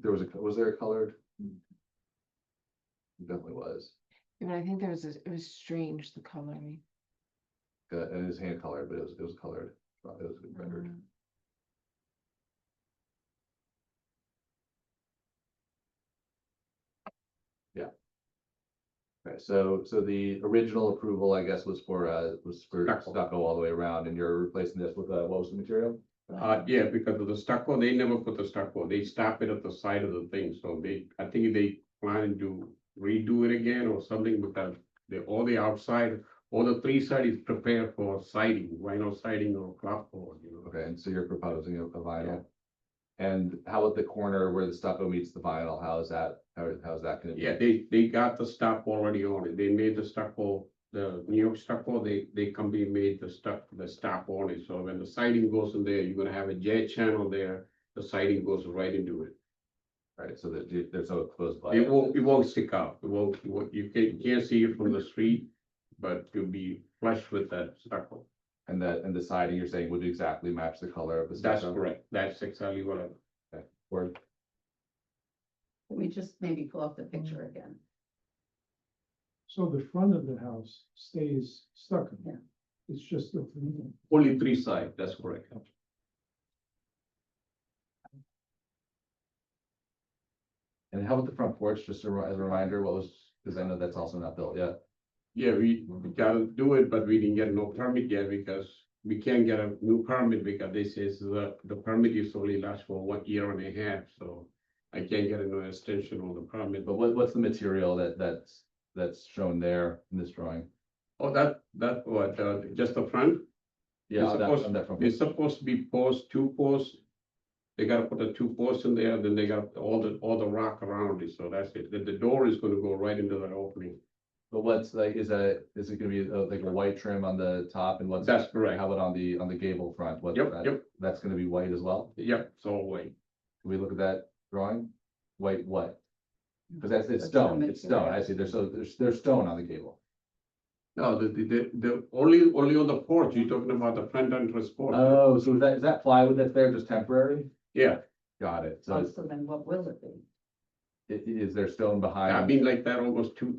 There was there a colored? It definitely was. Yeah, but I think there was, it was strange, the coloring. And it was hand colored, but it was colored. It was rendered. Okay, so the original approval, I guess, was for stucco all the way around, and you're replacing this with what was the material? Yeah, because of the stucco, they never put the stucco, they stop it at the side of the thing, so I think they plan to redo it again or something, because all the outside, all the three side is prepared for siding, vinyl siding or clapboard, you know. Okay, and so you're proposing a vinyl. And how about the corner where the stucco meets the vinyl? How is that gonna be? Yeah, they got the stuff already on it, they made the stucco, the New York stucco, they company made the stuff on it, so when the siding goes in there, you're gonna have a jet channel there, the siding goes right into it. Right, so that there's no exposed by. It won't stick out, you can't see it from the street, but you'll be flush with that stucco. And the siding you're saying would exactly match the color of the That's stucco? correct, that's exactly what I. Word. Let me just maybe pull up the picture again. So the front of the house stays stucco? Yeah. It's just the. Only three side, that's correct. And how about the front porch, just as a reminder, what was, because I know that's also not built yet. Yeah, we gotta do it, but we didn't get no permit yet because we can't get a new permit because this is the permit is only lasts for 1 year and a half, so I can't get a new extension on the permit. But what's the material that's shown there in this drawing? Oh, that what, just the front? Yeah, It's supposed- on that front It's porch. supposed to be two posts. They gotta put the 2 posts in there, then they got all the rock around it, so that's it. The door is gonna go right into that opening. But what's like, is it gonna be like a white trim on the top and what's? That's correct. How about on the gable front? What's Yep, that? yep, That's gonna be white as well? yep, it's all white. Can we look at that drawing? White what? Because it's That's the stone, it's stone. material. I see, there's stone on the gable. No, the only on the porch, you're talking about the front entrance porch. Oh, so is that plywood that's there just temporary? Yeah, Got it. So Oh, so then what will it be? is there stone I've behind? been like that almost 2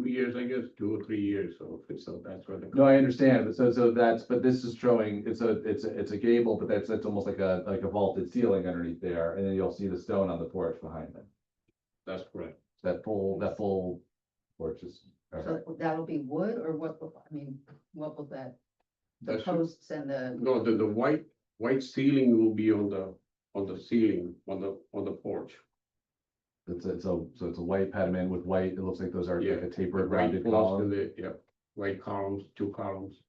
years, I guess, 2 or 3 years, so that's where the. No, I understand, but but this is showing, it's a gable, but that's almost like a vaulted ceiling underneath there, and then you'll see the stone on the porch behind it. That's correct. That full porch is. So that'll be wood or what, I mean, what will that? The That should- posts and the, No, the white ceiling will be on the ceiling, on the porch. So it's a white pediment with white, it looks like those are like Yeah, a tapered White rounded post column. and yeah, white columns, 2 columns.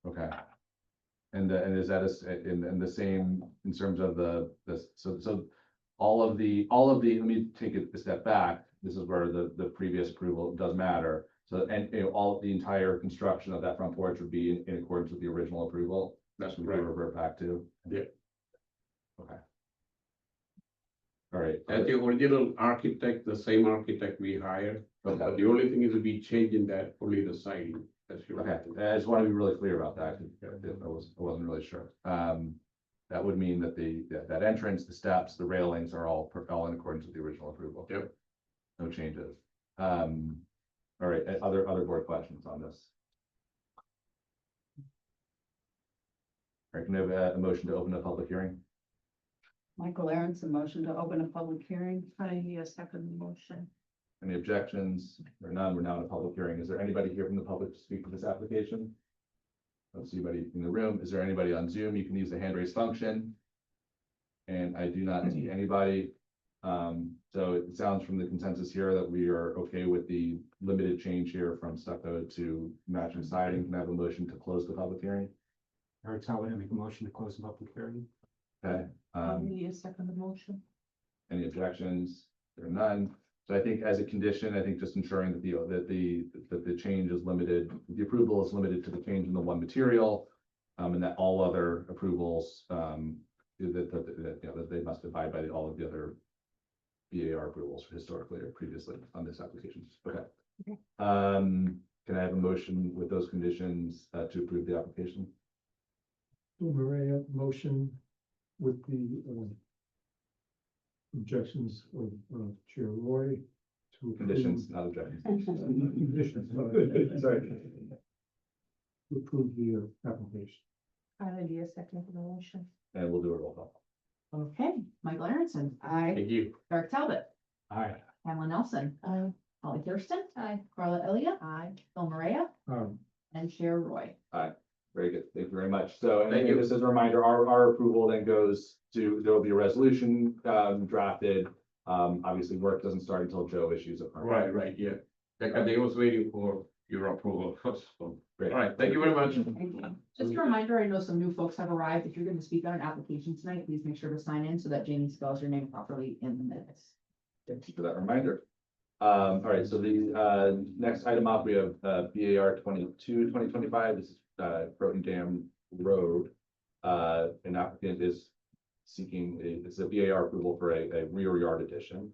Okay. And is that in the same, in terms of so all of the, let me take it a step back. This is where the previous approval does matter. So, and you know, the entire construction of that front porch would be in accordance with the original approval. That's We correct. revert back to. Yeah. Okay. All right. As the original architect, the same architect we hired, but Okay. the only thing is we changing that, only the siding. That's your. Okay, I just want to be really clear about that, 'cause I wasn't really sure. That would mean that that entrance, the steps, the railings are all in accordance with the original approval. Yep. No changes. All right, other board questions on this? All right, can I have a motion to open a public hearing? Michael Aronson, motion to open a public hearing. I second the motion. Any objections? Or none, we're now in a public hearing. Is there anybody here from the public to speak to this application? I don't see anybody in the room. Is there anybody on Zoom? You can use the hand raise function. And I do not see anybody. So it sounds from the consensus here that we are okay with the limited change here from stucco to matching siding. Can I have a motion to close the public hearing? Eric Talbot, I make a motion to close the public hearing. Okay, I second the motion. any objections? There are none. So I think as a condition, I think just ensuring that the change is limited, the approval is limited to the change in the one material. And that all other approvals, that you know, that they must abide by all of the other BAR approvals historically or previously on this application. Okay. Can I have a motion with those conditions to approve the application? Maria, motion with the objections of Chair Roy to. Conditions, not objections. Conditions, Sorry. to approve the application. Carla Diaz, second for the motion. And we'll do a roll call. Okay, Michael Aronson. Aye. Thank you. Eric Talbot. Aye. Pamela Nelson. Aye. Holly Thurston. Aye. Carla Elliott. Aye. Phil Maria and Chair Roy. Very good. Thank you very much. So, and Thank again, you. just as a reminder, our approval then goes to, there will be a resolution drafted. Obviously, work doesn't start until Joe issues a permit. Right, yeah. Like, they was waiting for your approval first, so. Great. All right, thank you very much. Just a reminder, I know some new folks have arrived. If you're going to speak on an application tonight, please make sure to sign in so that Jamie spells your name properly in the minutes. Thank you for that reminder. All right, so the next item up, we have BAR 22-2025. This is Croton Dam Road. An applicant is seeking it's a BAR approval for a rear yard addition.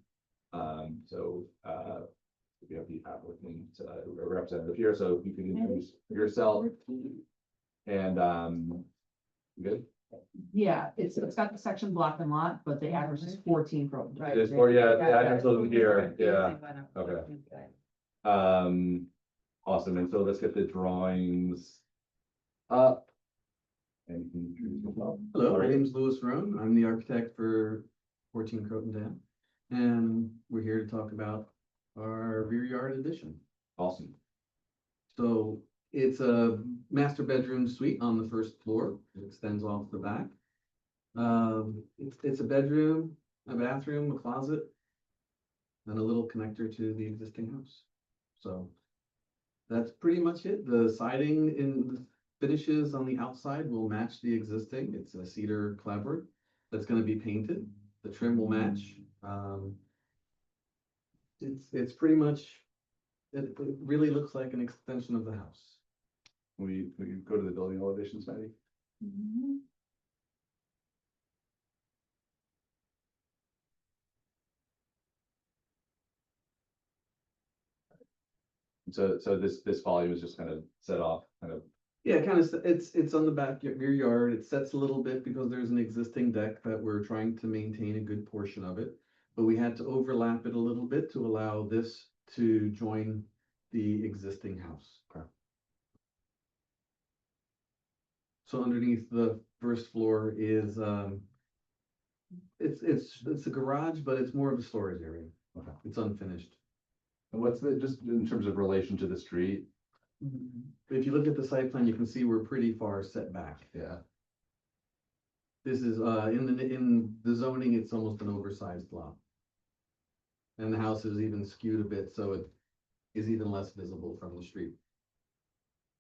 We have the applicant representative here, so if you could introduce yourself and good. Yeah, it's got the section block and lot, but the address is 14 Croton. It is, or yeah, the address over here, yeah, okay. Awesome, and so let's get the drawings up. And you can introduce yourself. Hello, my name is Louis Roan. I'm the architect for 14 Croton Dam. And we're here to talk about our rear yard addition. Awesome. So it's a master bedroom suite on the first floor. It extends off the back. It's a bedroom, a bathroom, a closet, and a little connector to the existing house. So that's pretty much it. The siding in the finishes on the outside will match the existing. It's a cedar clapboard that's going to be painted. The trim will match. It's pretty much, it really looks like an extension of the house. We go to the building elevations, Maddie? So this volume is just kind of set off, kind of. Yeah, kind of, it's on the back rear yard. It sets a little bit because there's an existing deck that we're trying to maintain a good portion of it. But we had to overlap it a little bit to allow this to join the existing house. Okay. So underneath the first floor is, it's a garage, but it's more of a storage area. Okay. It's unfinished. And what's the, just in terms of relation to the street? If you look at the site plan, you can see we're pretty far set back. Yeah. This is, in the zoning, it's almost an oversized lot. And the house is even skewed a bit, so it is even less visible from the street.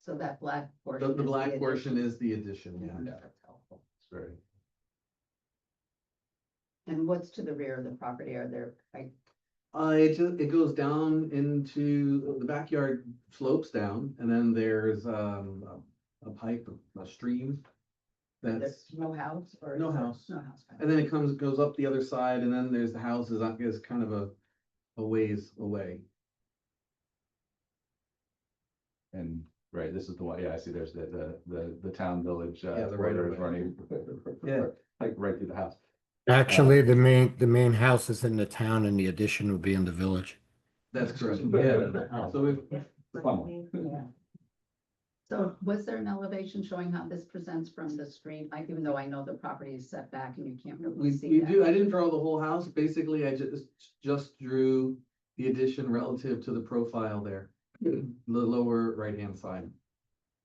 So that black portion. The black portion is the addition, yeah. That's helpful. It's very. And what's to the rear of the property? Are there, It goes down into, the backyard slopes down, and then there's, a pipe, a stream. there's That's, no house or? No house. No house. and then it goes up the other side, and then there's the houses, is kind of a ways away. And right, this is the one, yeah, I see there's the town village. Yeah, the corridor right is of way. running. Yeah. Like right through the house. Actually, the main house is in the town and the addition would be in the village. That's correct, yeah. So we've, Fun one. Yeah. So was there an elevation showing how this presents from the street? Like, even though I know the property is set back and you can't really see we that. do, I didn't draw the whole house. Basically, I just drew the addition relative to the profile there. The lower right-hand side.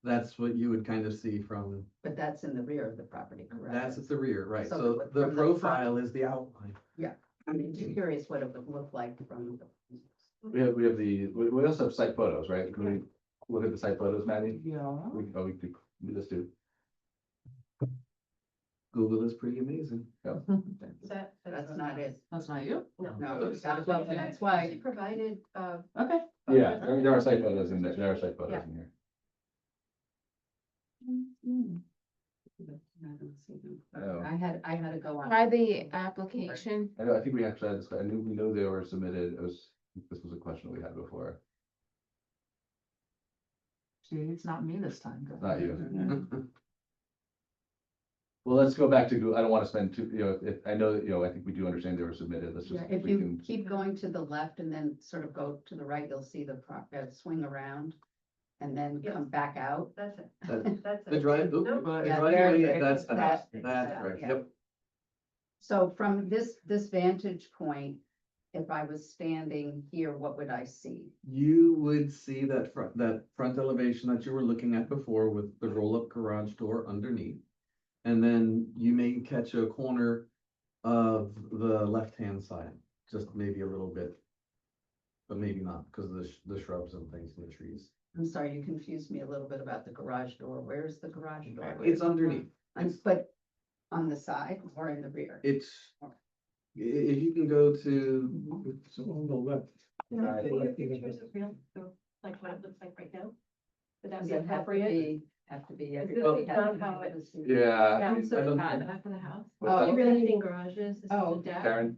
That's what you would kind of see from, But that's in the rear of the property, correct? that's at the rear, right? So So from the the profile is the outline. I'm just curious what it would look like from the. We also have site photos, right? Can we look at the site photos, Maddie? Yeah. We could do this too. Google is pretty amazing. That's not it. That's not you? No, it's not, well, that's why. She provided, Okay. Yeah, there are site photos in there. There are site photos Yeah. in here. Oh. I had to go on. Try the application. I think we actually had this, we knew they were submitted. This was a question we had before. See, it's not me this time. Not you. Well, let's go back to, I don't want to spend too, if, I know that, I think we do understand they were submitted, let's just. Yeah, if we you can- keep going to the left and then sort of go to the right, you'll see the swing around and then come back out. That's it. That's the drive, Yeah, driveway, there- that's the house, that- that's right, yeah. yep. So from this vantage point, if I was standing here, what would I see? You would see that front elevation that you were looking at before with the roll-up garage door underneath. And then you may catch a corner of the left-hand side, just maybe a little bit. But maybe not, because of the shrubs and things and the trees. I'm sorry, you confused me a little bit about the garage door. Where's the garage door? It's underneath. But on the side or in the rear? It's, if you can go to, So on the left. Like what it looks like right now? Would that Does be it have to appropriate? be, have to be? Is everybody this has not to be how able it- to see? Yeah. Yeah, so I don't back think- of the house. Oh, You really need garages, this is Oh, the deck. Karen,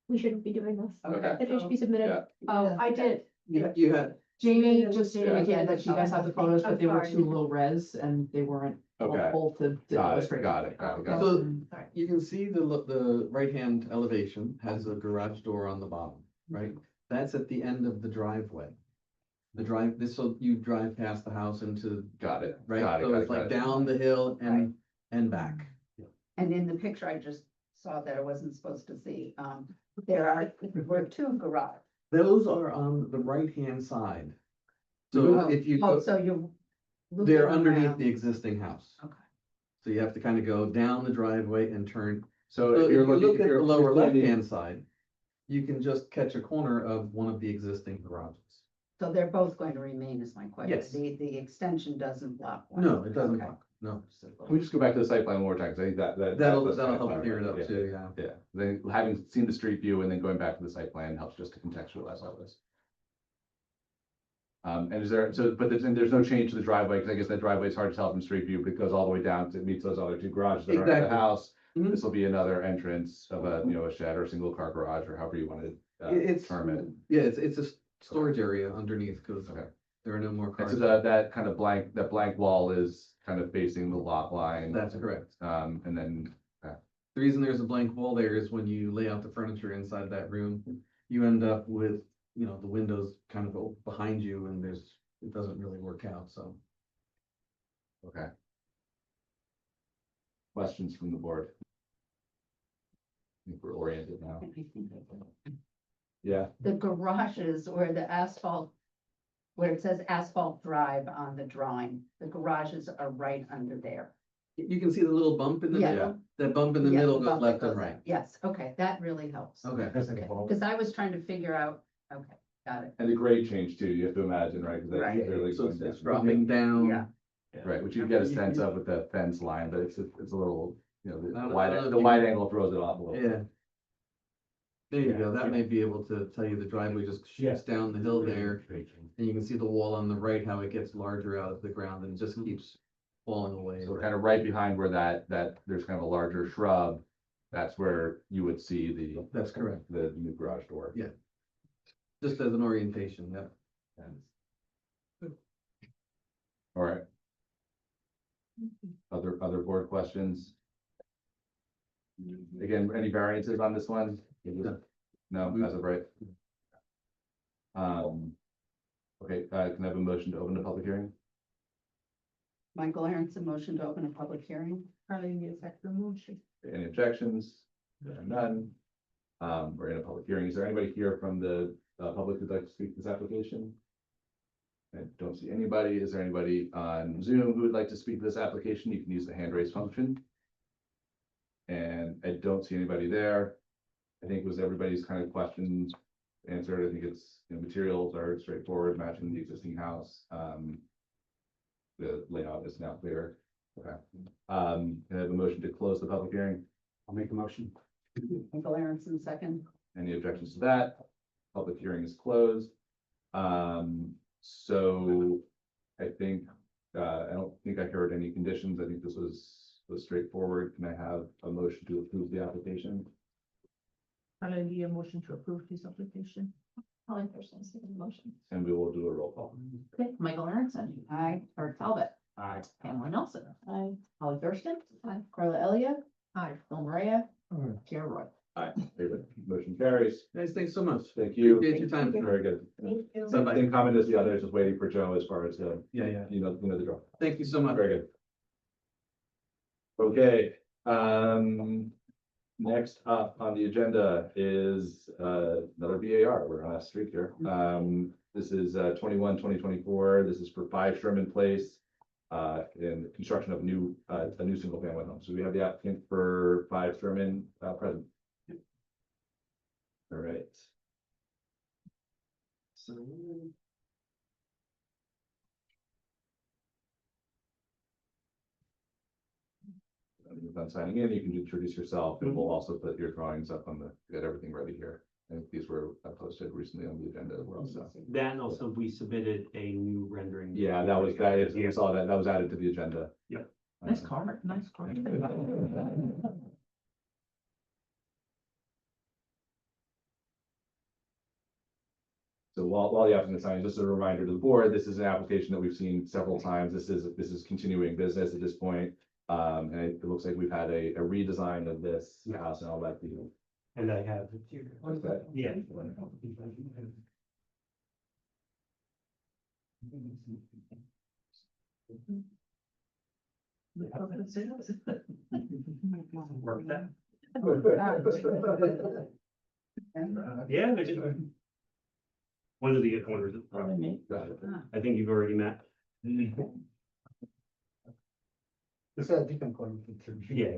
We shouldn't be doing this. Okay. It should be submitted. Yeah. Oh, I did. you had, Jamie just stated Yeah. again that you guys have the photos, but they were sorry. too low res and they weren't Okay. full to got it, illustrate. got it, got it, got it. so you can see the right-hand elevation has a garage door on the bottom, right? That's at the end of the driveway. So you drive past the house into, Got it, right? got it, So got it's it, got like it. down the hill and back. And in the picture I just saw that I wasn't supposed to see, were two garages. Those are on the right-hand side. So Oh, if you oh, go, so you're. they're looping underneath around. the existing house. Okay. So you have to kind of go down the driveway and turn. So So if if you're you looking, look if at the you're lower standing- left-hand side, you can just catch a corner of one of the existing garages. So they're both going to remain is my question. Yes. The extension doesn't block one. No, it doesn't Okay. block, no. Can we just go back to the site plan one more time, because I think that. That'll that's kind of help fun, clear it right? up Yeah. too, yeah. Yeah, then having seen the street view and then going back to the site plan helps just to contextualize all this. And is there, but there's no change to the driveway, because I guess that driveway is hard to tell from street view, but it goes all the way down to meet those other two garages that are in the Exactly. house. Mhm. This will be another entrance of a shed or a single car garage, or however you want to It's, term it. yeah, it's a storage area underneath, because Okay. there are no more And cars. so that kind of that blank wall is kind of facing the lot line. That's correct. And then, The reason there's a blank wall there is when you lay out the furniture inside that room, you end up with, the windows kind of behind you and it doesn't really work out, so. okay. Questions from the board? I think we're oriented now. Yeah, The garages or the asphalt, where it says asphalt drive on the drawing, the garages are right under there. You can see the little bump in the Yeah. middle, that bump in the Yeah, middle the goes bump left that and goes right. up. Yes, okay, that really helps. Okay. Because I was trying to figure out, okay, got it. and the grade change too, you have to imagine, right? 'Cause that's Right. really So going it's down. dropping down. Yeah. Right, which you get a sense of with the fence line, but it's a little, I don't the know wide, if the you- wide angle throws it off a little. Yeah. There you Yeah. go, that may be able to tell you the driveway just shoots down the hill there, and you can see the wall on the right, how it gets larger out of the ground and just keeps falling away. So kind of right behind where that there's kind of a larger shrub, that's where you would see That's correct, the new garage door. Yeah. just as an orientation, yeah. All right. Other board questions? Again, any variances on this one? No, as of right. Okay, can I have a motion to open the public hearing? Michael Aronson, motion to open a public hearing. Probably need a second motion. Any objections? There are none. We're in a public hearing. Is there anybody here from the public who'd like to speak to this application? I don't see anybody. Is there anybody on Zoom who would like to speak to this application? You can use the hand raise function. And I don't see anybody there. I think was everybody's kind of questions answered. I think it's, materials are straightforward, matching the existing house. The layout is now clear. Okay. Can I have a motion to close the public hearing? I'll make a motion. Michael Aronson, second. Any objections to that? Public hearing is closed. So I think, I don't think I heard any conditions. I think this was straightforward. Can I have a motion to approve the application? Probably need a motion to approve this application. Holly Thurston, second motion. And we will do a roll call. Okay, Michael Aronson, Aye. or Talbot, Aye. Pamela Nelson. I, Holly Thurston. Aye. Carla Elliott. Aye. Phil Maria. Aye. Kara Roy. Aye, David, motion carries. Guys, thanks so much. Thank you. Appreciate your time. Very good. thank you. Same comment as the others, just waiting for Joe as far as the, Yeah. you know the drill. Thank you so much. Very good. Okay, next up on the agenda is another VAR. We're on a streak here. This is 2024. This is for 5 Sherman Place in the construction of a new single family home. So we have the applicant for 5 Sherman present. All right. So. When you're done signing in, you can introduce yourself, and we'll also put your drawings up on get everything ready here. And these were posted recently on the agenda as well, so. That and also we submitted a new rendering. Yeah, that was, I saw that was added to the agenda. Yep. Nice car, nice car. So while the applicant is signing, just a reminder to the board, this is an application that we've seen several times. This is continuing business at this point. And it looks like we've had a redesign of this house and all that. And I have. What's that? Yeah. Work that. Yeah, they did. One of the owners, Got it. I think you've already met. It's a different quality. Yeah.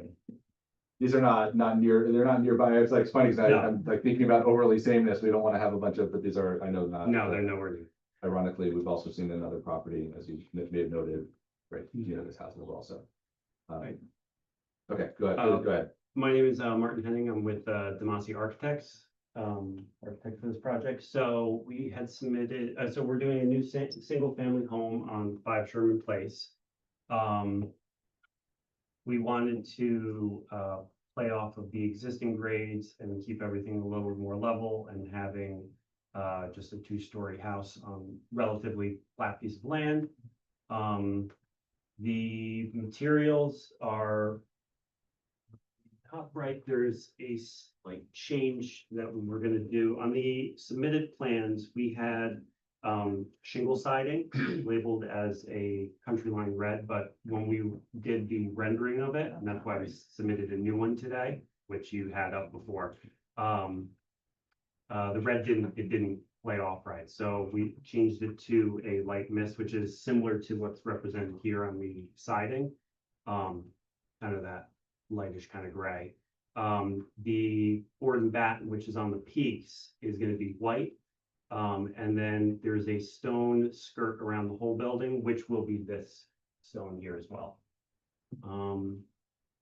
These are not nearby. It's like, it's funny, because No. I'm like thinking about overly sameness. We don't want to have a bunch of, but these are, I know not. No, they're nowhere near. Ironically, we've also seen another property, as you may have noted, right, this house as well, so. Okay, go ahead, go ahead. My name is Martin Henning. I'm with Demasi Architects, architect for this project. So we had submitted, so we're doing a new single family home on 5 Sherman Place. We wanted to play off of the existing grades and keep everything a little more level, and having just a 2-story house on relatively flat piece of land. The materials are top right. There's a slight change that we were gonna do on the submitted plans. We had shingle siding labeled as a country line red, but when we did the rendering of it, and that's why we submitted a new one today, which you had up before. The red didn't play off right, so we changed it to a light mist, which is similar to what's represented here on the siding. Kind of that lightish kind of gray. The board and batten, which is on the peaks, is going to be white. And then there's a stone skirt around the whole building, which will be this stone here as well.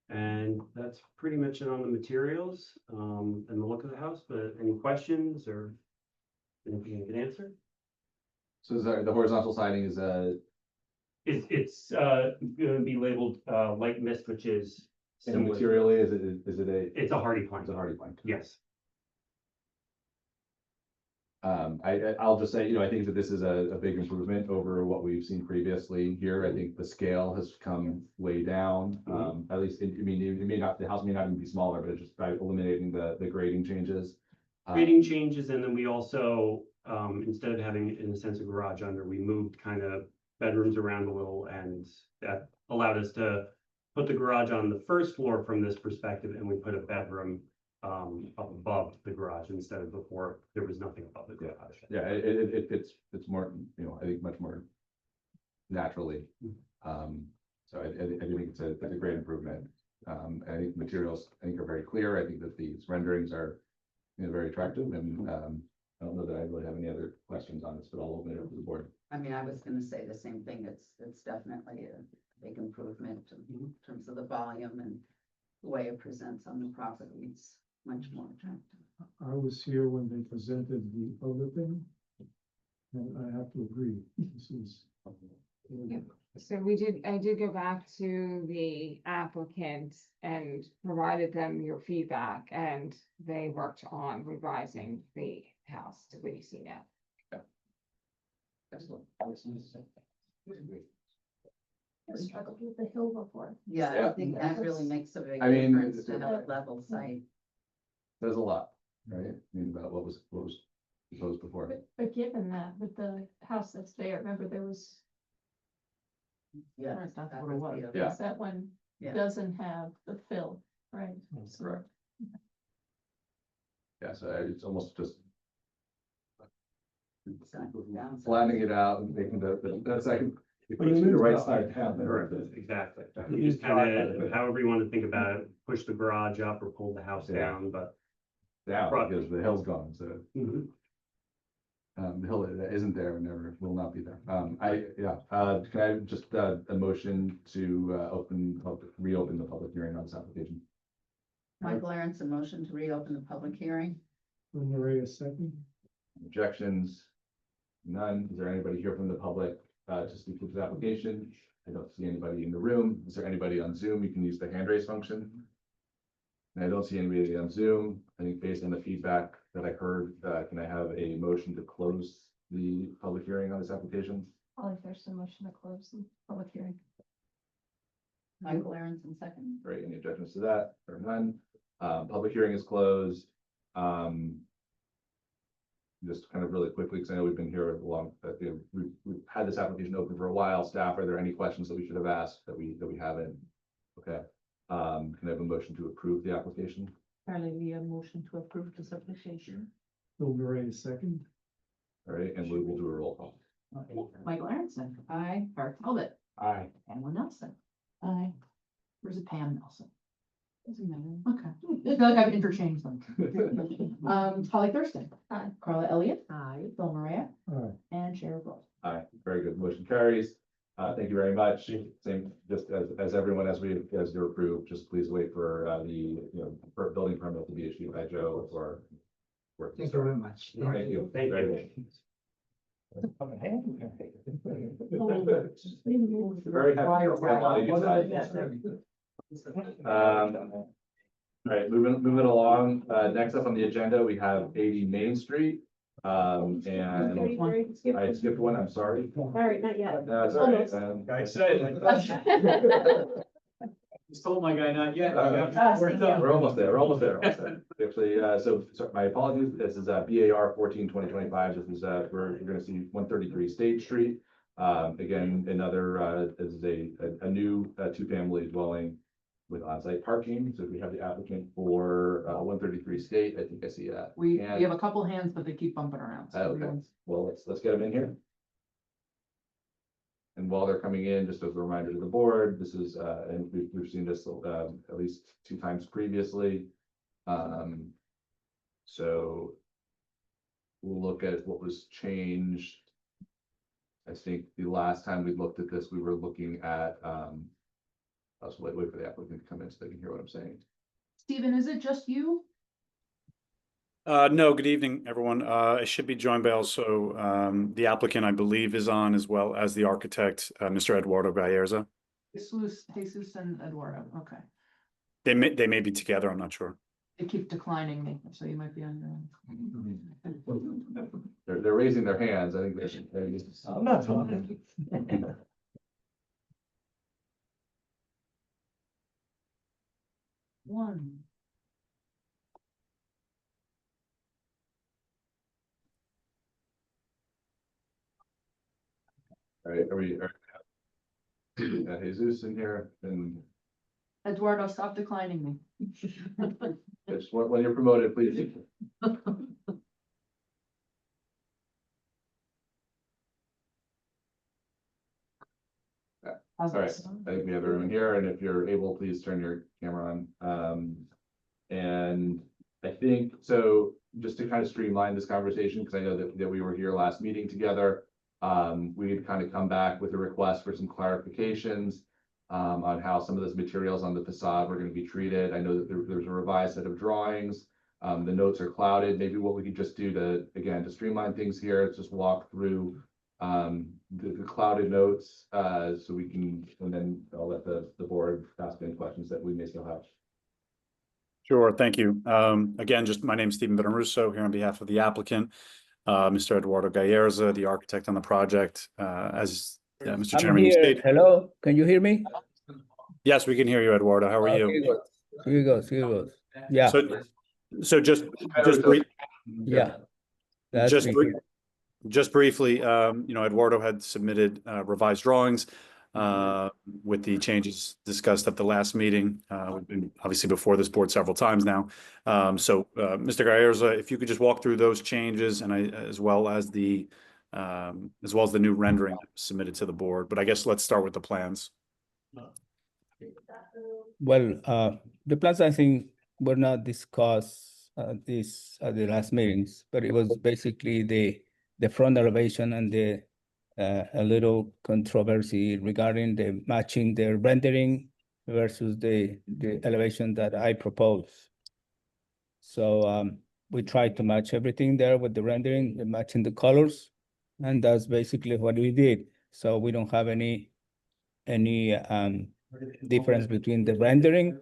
And that's pretty much it on the materials, and the look of the house, but any questions or anything I can answer? So is the horizontal siding is It's gonna be labeled, light mist, which is and similar. materially, is it It's a hardy plank. it's a hardy plank? Yes. I'll just say, I think that this is a big improvement over what we've seen previously here. I think the scale has come way down. At least, it may not, the house may not even be smaller, but it's just by eliminating the grading changes. Grading changes, and then we also, instead of having, in a sense, a garage under, we moved kind of bedrooms around a little, and that allowed us to put the garage on the first floor from this perspective, and we put a bedroom up above the garage instead of before there was nothing above the garage. Yeah, it's more, I think much more naturally. So I think it's a great improvement. I think materials, I think, are very clear. I think that these renderings are, very attractive, and I don't know that I really have any other questions on this, but I'll open it up to the board. I mean, I was gonna say the same thing. It's definitely a big improvement in terms of the volume and the way it presents on the property. It's much more attractive. I was here when they presented the other thing, and I have to agree, this is. So I did go back to the applicant and provided them your feedback, and they worked on revising the house to what you see now. Excellent. I struggled with the hill before. Yeah, Yeah. I think that really makes a big I mean, difference to have a level site. There's a lot, right? I mean, about what was proposed before. But given that, with the house that's there, remember there was, Yeah. That's that what it would be was. a- Yeah. that one Yeah. doesn't have the fill, right? That's correct. Yeah, so it's almost just flattening it out and making the second. If you see the right side down there. Exactly. You just kind of, however you want to think about it, push the garage up or pull the house Yeah. down, but. Down, because the hill's gone, so. The hill that isn't there and never will not be there. Can I just, a motion to, reopen the public hearing on this application? Michael Aronson, motion to reopen the public hearing. Bill Murray, a second. Objections? None. Is there anybody here from the public, to speak to this application? I don't see anybody in the room. Is there anybody on Zoom? You can use the hand raise function. And I don't see anybody on Zoom. I think based on the feedback that I heard, can I have a motion to close the public hearing on this application? I'll there's a motion to close the public hearing. Michael Aronson, second. Great. Any objections to that? Or none? Public hearing is closed. Just kind of really quickly, because I know we've been here we've had this application open for a while. Staff, are there any questions that we should have asked that we haven't? Okay. Can I have a motion to approve the application? Apparently, a motion to approve this application. Bill Murray, a second. All right, and we will do a roll call. Michael Aronson. Aye. Art Talbot. Aye. Pamela Nelson. Aye. Where's it Pam Nelson? Doesn't matter. Okay. I feel like I've interchanged them. Holly Thurston. Aye. Carla Elliott. Aye. Bill Maria. Aye. And Cheryl Rose. Aye, very good. Motion carries. Thank you very much. Same, just as everyone, as you're approved, just please wait for for building permit to be issued by Joe or. Thank you very much. Thank you. Thank Very you. good. Very happy. All right, moving along. Next up on the agenda, we have 80 Main Street. And I skipped one, I'm sorry. All right, not yet. No, it's all right. I said. Just told my guy not yet. We're almost there. Actually, so my apologies. This is BAR 14/2025. This is you're gonna see 133 State Street. Again, another this is a new two-family dwelling with on-site parking. So we have the applicant for 133 State. I think I see that. We have a couple hands, but they keep bumping around. So Okay. everyone's- Well, let's get them in here. And while they're coming in, just as a reminder to the board, this is, and we've seen this at least 2 times previously. So we'll look at what was changed. I think the last time we looked at this, we were looking at, I'll just wait for the applicant to come in so they can hear what I'm saying. Stephen, is it just you? No, good evening, everyone. I should be joined by also the applicant, I believe, is on, as well as the architect, Mr. Eduardo Gallerza. Jesus and Eduardo. Okay. They may be together, I'm not sure. They keep declining me, so you might be on your own. They're raising their hands. I think they should. I'm not talking. One. All right, are Jesus in here and Eduardo, stop declining me. just when you're promoted, please. How's All right, this? I think we have everyone here, and if you're able, please turn your camera on. And I think, so just to kind of streamline this conversation, because I know that we were here last meeting together. We've kind of come back with a request for some clarifications on how some of those materials on the facade were going to be treated. I know that there's a revised set of drawings. The notes are clouded. Maybe what we could just do to streamline things here, is just walk through the clouded notes, so we can, and then I'll let the board ask any questions that we may still have. Sure, thank you. Again, just my name's Stephen Benarusso here on behalf of the applicant, Mr. Eduardo Gallerza, the architect on the project. As Yeah, Mr. I'm Chairman, you here. stated, Hello, can you hear me? yes, we can hear you, Eduardo. How are Okay, you? good. Here goes, here goes. Yeah, So just brief, yeah. That's just me. brief, just briefly, Eduardo had submitted revised drawings with the changes discussed at the last meeting. We've been obviously before this board several times now. Mr. Galarza, if you could just walk through those changes and as well as the new rendering submitted to the board. But I guess let's start with the plans. Well, the plans, I think, were not discussed this at the last meetings, but it was basically the front elevation and the a little controversy regarding the matching the rendering versus the elevation that I propose. So we tried to match everything there with the rendering, matching the colors, and that's basically what we did. So we don't have any difference between the rendering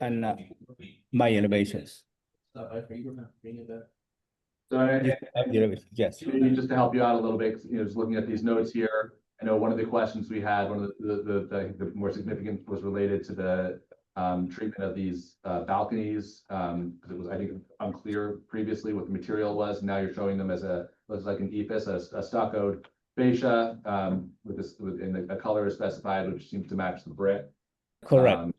and my elevations. So I- Yes. Maybe just to help you out a little bit, just looking at these notes here, I know one of the questions we had, one of the more significant was related to the treatment of these balconies. Because it was, I think, unclear previously what the material was. Now you're showing them as looks like an EPIS, a stuccoed fascia, and a color is specified, which seems to match the brick. Correct.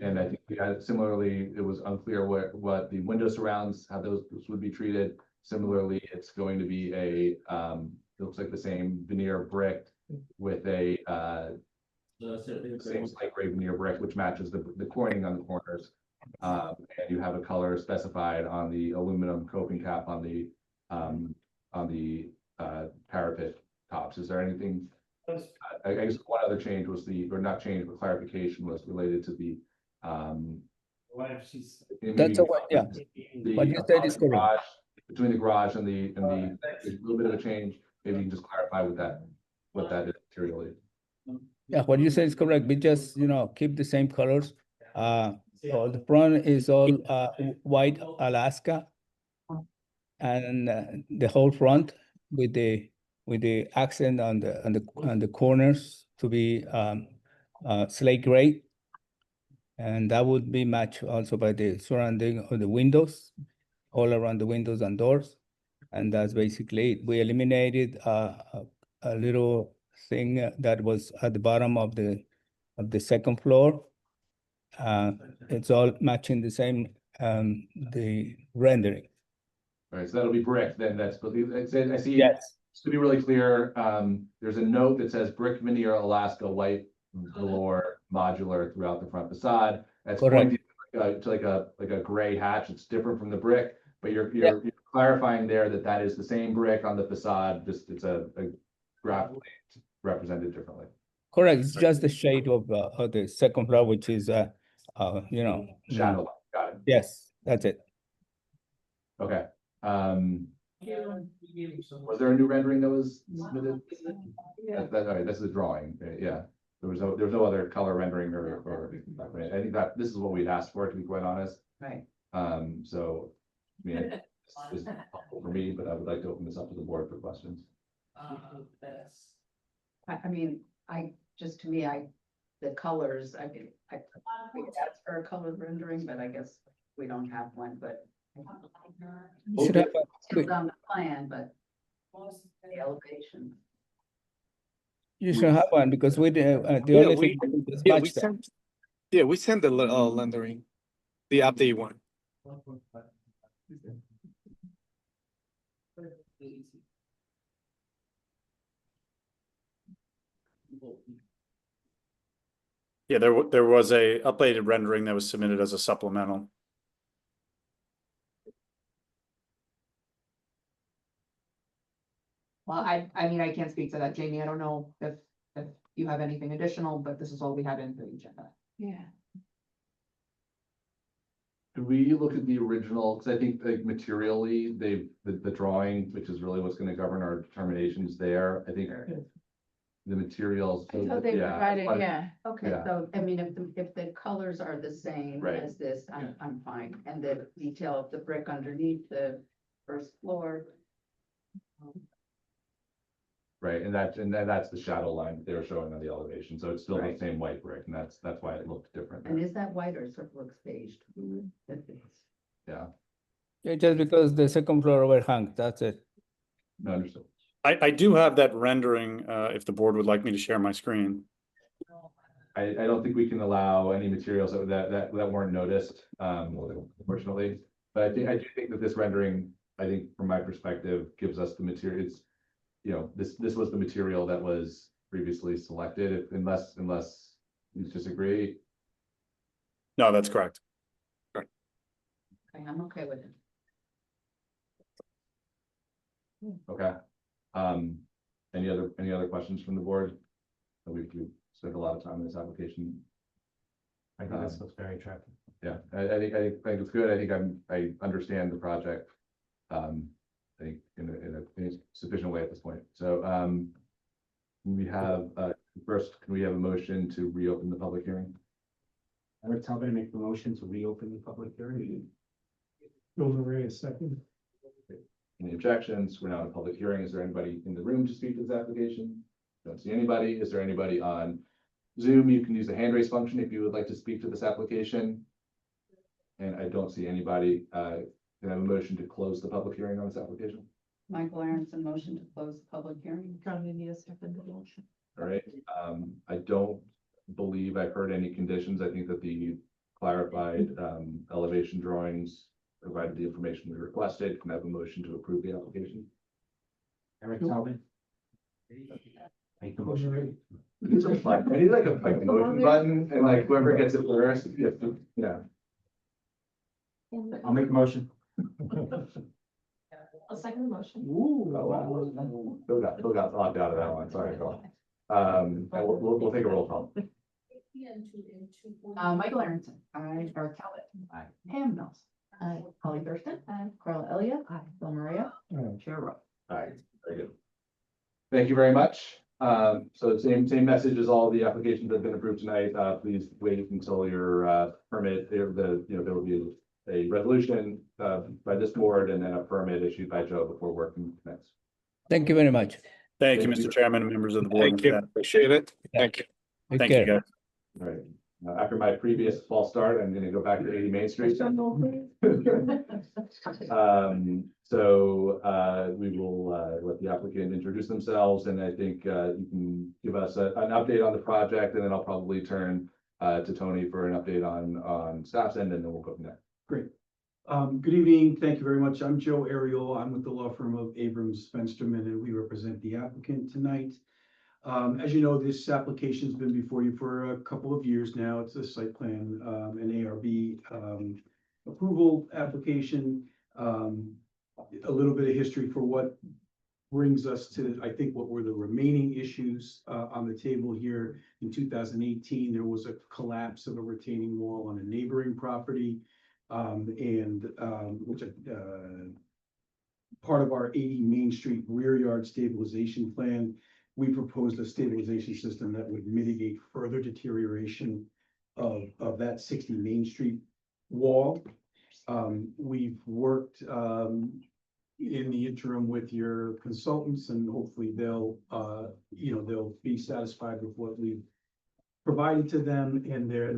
And I think we had similarly, it was unclear what the window surrounds, how those would be treated. Similarly, it's going to be it looks like the same veneer brick with a same slate gray veneer brick, which matches the corning on the corners. And you have a color specified on the aluminum coping cap on the parapet tops. Is there anything? I guess one other change was or not change, but clarification was related to the That's a what, yeah. What you said is correct. Between the garage and there's a little bit of a change. Maybe you can just clarify what that is materially. Yeah, what you said is correct. We just, keep the same colors. So the front is all white Alaska. And the whole front with the accent on the corners to be slate gray. And that would be matched also by the surrounding of the windows, all around the windows and doors. And that's basically it. We eliminated a little thing that was at the bottom of the second floor. It's all matching the same, the rendering. All right, so that'll be brick, then I see. Yes. To be really clear, there's a note that says brick veneer Alaska white velour modular throughout the front facade. That's Correct. pointing to like a gray hatch. It's different from the brick, but you're clarifying there that is the same brick on the facade, just it's a graphically represented differently. Correct. It's just the shade of the second floor, which is Shadow, got it. Yes, that's it. Okay. Was there a new rendering that was submitted? All right, this is a drawing, yeah. There was no other color rendering or I think that this is what we'd asked for, to be quite honest. Right. So, I mean, this is helpful for me, but I would like to open this up to the board for questions. I mean, the colors, we asked for a color rendering, but I guess we don't have one, but. Should have It's on the plan, but the elevation. You should have one because we the only thing is match that. We sent the rendering, the update one. Yeah, there was a updated rendering that was submitted as a supplemental. Well, I mean, I can't speak to that, Jamie. I don't know if you have anything additional, but this is all we had in the agenda. Yeah. Do we look at the original, because I think like materially, the drawing, which is really what's going to govern our determinations there, I think the materials. I thought they provided, yeah. Okay, Yeah. so I mean, if the colors are the same Right. as this, I'm fine. And the detail of the brick underneath the first floor. right? And that's the shadow line that they were showing on the elevation, so it's still the Right. same white brick, and that's why it looked different. And is that white or sort of looks beige? Yeah, Yeah, just because the second floor overhang, that's it. no, understood. I do have that rendering, if the board would like me to share my screen. I don't think we can allow any materials that weren't noticed, unfortunately. But I do think that this rendering, I think from my perspective, gives us the materials. You know, this was the material that was previously selected, unless you disagree. No, that's correct. Okay, I'm okay with it. Okay. Any other questions from the board? We've spent a lot of time in this application. I think this looks very attractive. Yeah, I think it's good. I think I understand the project. I think in a sufficient way at this point. So, we have, first, can we have a motion to reopen the public hearing? I would tell them to make the motion to reopen the public hearing. Bill Murray, a second. Any objections? We're now in a public hearing. Is there anybody in the room to speak to this application? Don't see anybody. Is there anybody on Zoom? You can use the hand raise function if you would like to speak to this application. And I don't see anybody. Can I have a motion to close the public hearing on this application? Michael Aronson, motion to close the public hearing. Probably need a second motion. All right, I don't believe I've heard any conditions. I think that the clarified elevation drawings provided the information we requested. Can I have a motion to approve the application? Eric Talbot. Make the motion. I need like a motion button, and like whoever gets it first, yeah. I'll make the motion. I'll second the motion. Ooh, oh, wow. Phil got locked out of that one, sorry, Phil. We'll take a roll call. Michael Aronson, Eric Talbot, Pam Mills, Holly Thurston, Carla Elliott, Bill Maria, Chair Roy. All right, very good. Thank you very much. So same message as all the applications that have been approved tonight. Please wait until your permit, there will be a resolution by this board and then a permit issued by Joe before working next. Thank you very much. Thank you, Mr. Chairman and members of the board. Thank you. Appreciate it. Thank you. Take Thank you, care. guys. All right. After my previous false start, I'm going to go back to 80 Main Street. We will let the applicant introduce themselves, and I think you can give us an update on the project, and then I'll probably turn to Tony for an update on staff's end, and then we'll go from there. Great. Good evening. Thank you very much. I'm Joe Ariel. I'm with the law firm of Abrams Fensterman, and we represent the applicant tonight. As you know, this application's been before you for a couple of years now. It's a site plan, an ARB approval application. A little bit of history for what brings us to, I think, what were the remaining issues on the table here. In 2018, there was a collapse of a retaining wall on a neighboring property. Which part of our 80 Main Street rear yard stabilization plan, we proposed a stabilization system that would mitigate further deterioration of that 60 Main Street wall. We've worked in the interim with your consultants, and hopefully they'll be satisfied with what we've provided to them. And there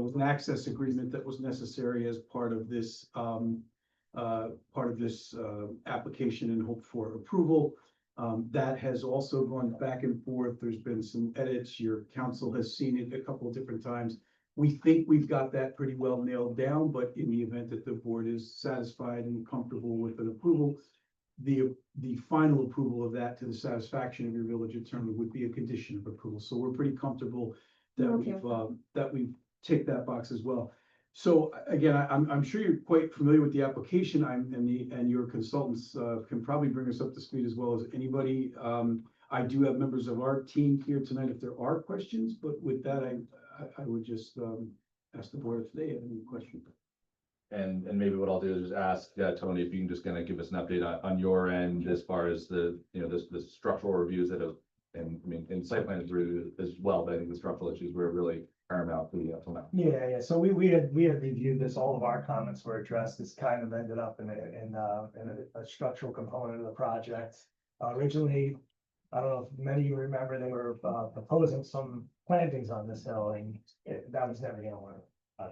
was an access agreement that was necessary as part of this application and hope for approval. That has also gone back and forth. There's been some edits. Your council has seen it a couple of different times. We think we've got that pretty well nailed down, but in the event that the board is satisfied and comfortable with an approval, the final approval of that to the satisfaction of your village attorney would be a condition of approval. So we're pretty comfortable that we've ticked that box as well. So again, I'm sure you're quite familiar with the application. And your consultants can probably bring us up to speed as well as anybody. I do have members of our team here tonight if there are questions, but with that, I would just ask the board if they have any questions. And maybe what I'll do is just ask Tony if you can just kind of give us an update on your end as far as the structural reviews that have, and I mean, in site plan review as well, but I think the structural issues were really paramount for the until now. Yeah. So we had reviewed this. All of our comments were addressed. This kind of ended up in a structural component of the project. Originally, I don't know if many of you remember, they were proposing some plantings on this hill and that was never gonna work.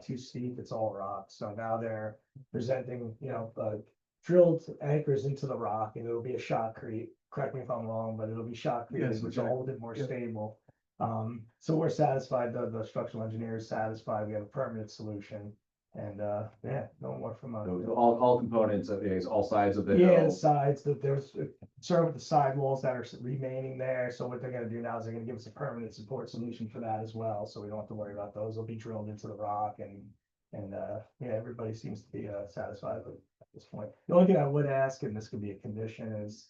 Too steep, it's all rock, so now they're presenting, drilled anchors into the rock and it'll be a shotcrete. Correct me if I'm wrong, but it'll be shotcrete, Yes, which will hold it more stable. So we're satisfied, the structural engineer is satisfied, we have a permanent solution. And, yeah, no more from us. So all components of it, all sides of the Yeah, the hill. sides, there's a concern with the sidewalls that are remaining there, so what they're gonna do now is they're gonna give us a permanent support solution for that as well, so we don't have to worry about those, they'll be drilled into the rock and, yeah, everybody seems to be, satisfied with at this point. The only thing I would ask, and this could be a condition, is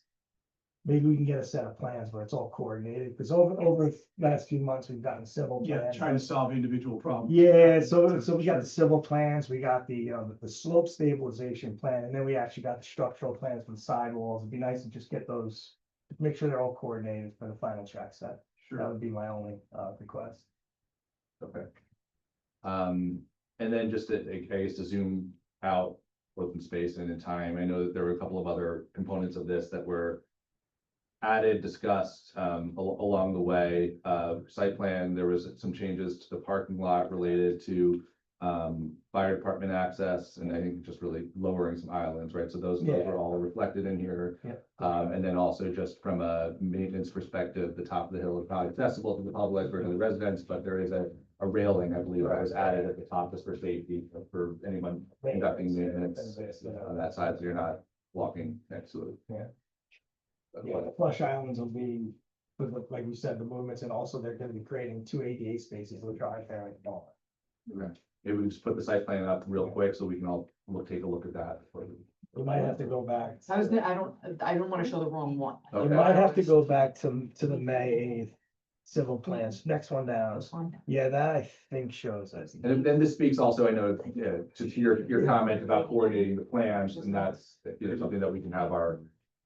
maybe we can get a set of plans where it's all coordinated, because over the last few months, we've gotten civil Yeah, plans. trying to solve individual problems. Yeah, so we got the civil plans, we got the slope stabilization plan, and then we actually got the structural plans for the sidewalls. It'd be nice to just get those, make sure they're all coordinated for the final track set. That would be my only request. Okay. And then just to, I guess to zoom out open space and in time, I know that there were a couple of other components of this that were added, discussed, along the way. Site plan, there was some changes to the parking lot related to, fire department access, and I think just really lowering some islands, right? So those were all reflected in here. And then also just from a maintenance perspective, the top of the hill is not accessible to the public or to the residents, but there is a railing, I believe, that was added at the top just for safety for anyone conducting maintenance on that side, so you're not walking next to it. Yeah, the flush islands will be, like you said, the movements, and also they're gonna be creating 2 ADA spaces, which are there at the moment. Okay. Maybe we just put the site plan up real quick so we can all take a look at that. We might have to go back. I don't wanna show the wrong one. We Okay. might have to go back to the May 8th civil plans, next one down. Yeah, that I think shows us. And then this speaks also, I know, to your comment about coordinating the plans, and that's, something that we can have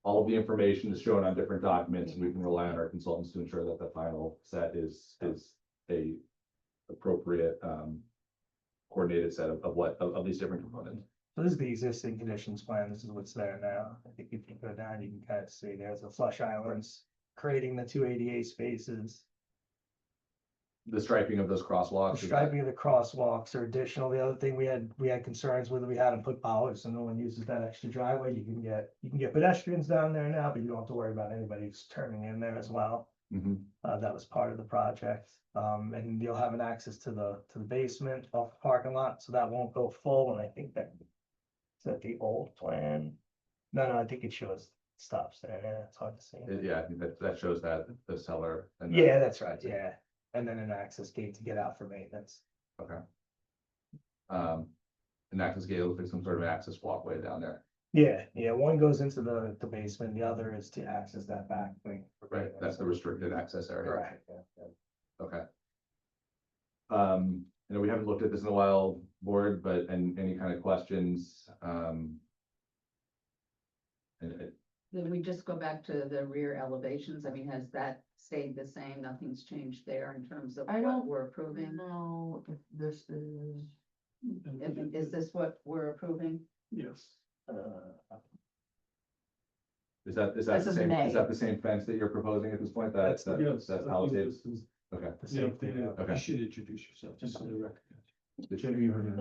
all of the information is shown on different documents, and we can rely on our consultants to ensure that the final set is a appropriate, coordinated set of these different components. So this is the existing conditions plan, this is what's there now. I think if you go down, you can kind of see there's the flush islands, creating the 2 ADA spaces. The striping of those crosswalks. The striping of the crosswalks are additional. The other thing we had concerns with, we had them put bollards, so no one uses that extra driveway. You can get pedestrians down there now, but you don't have to worry about anybody who's turning in there as well. That was part of the project. And you'll have an access to the basement off the parking lot, so that won't go full, and I think is that the old plan? No, I think it shows stops there. Yeah, it's hard to see. Yeah, I think that shows that the cellar. And Yeah, that's right, yeah. And then an access gate to get out for maintenance. Okay. An access gate looks like some sort of access walkway down there. Yeah, one goes into the basement, the other is to access that back thing. Right, that's the restricted access area. Right, yeah. Okay. We haven't looked at this in a while, board, but any kind of questions? Then we just go back to the rear elevations. I mean, has that stayed the same? Nothing's changed there in terms of what we're approving? No, if this is. Is this what we're approving? Yes. Is that This the is same, May. is that the same fence that you're proposing at this point? That's palisade? Okay. Okay. You should introduce yourself, just for the record. The chair, you heard it.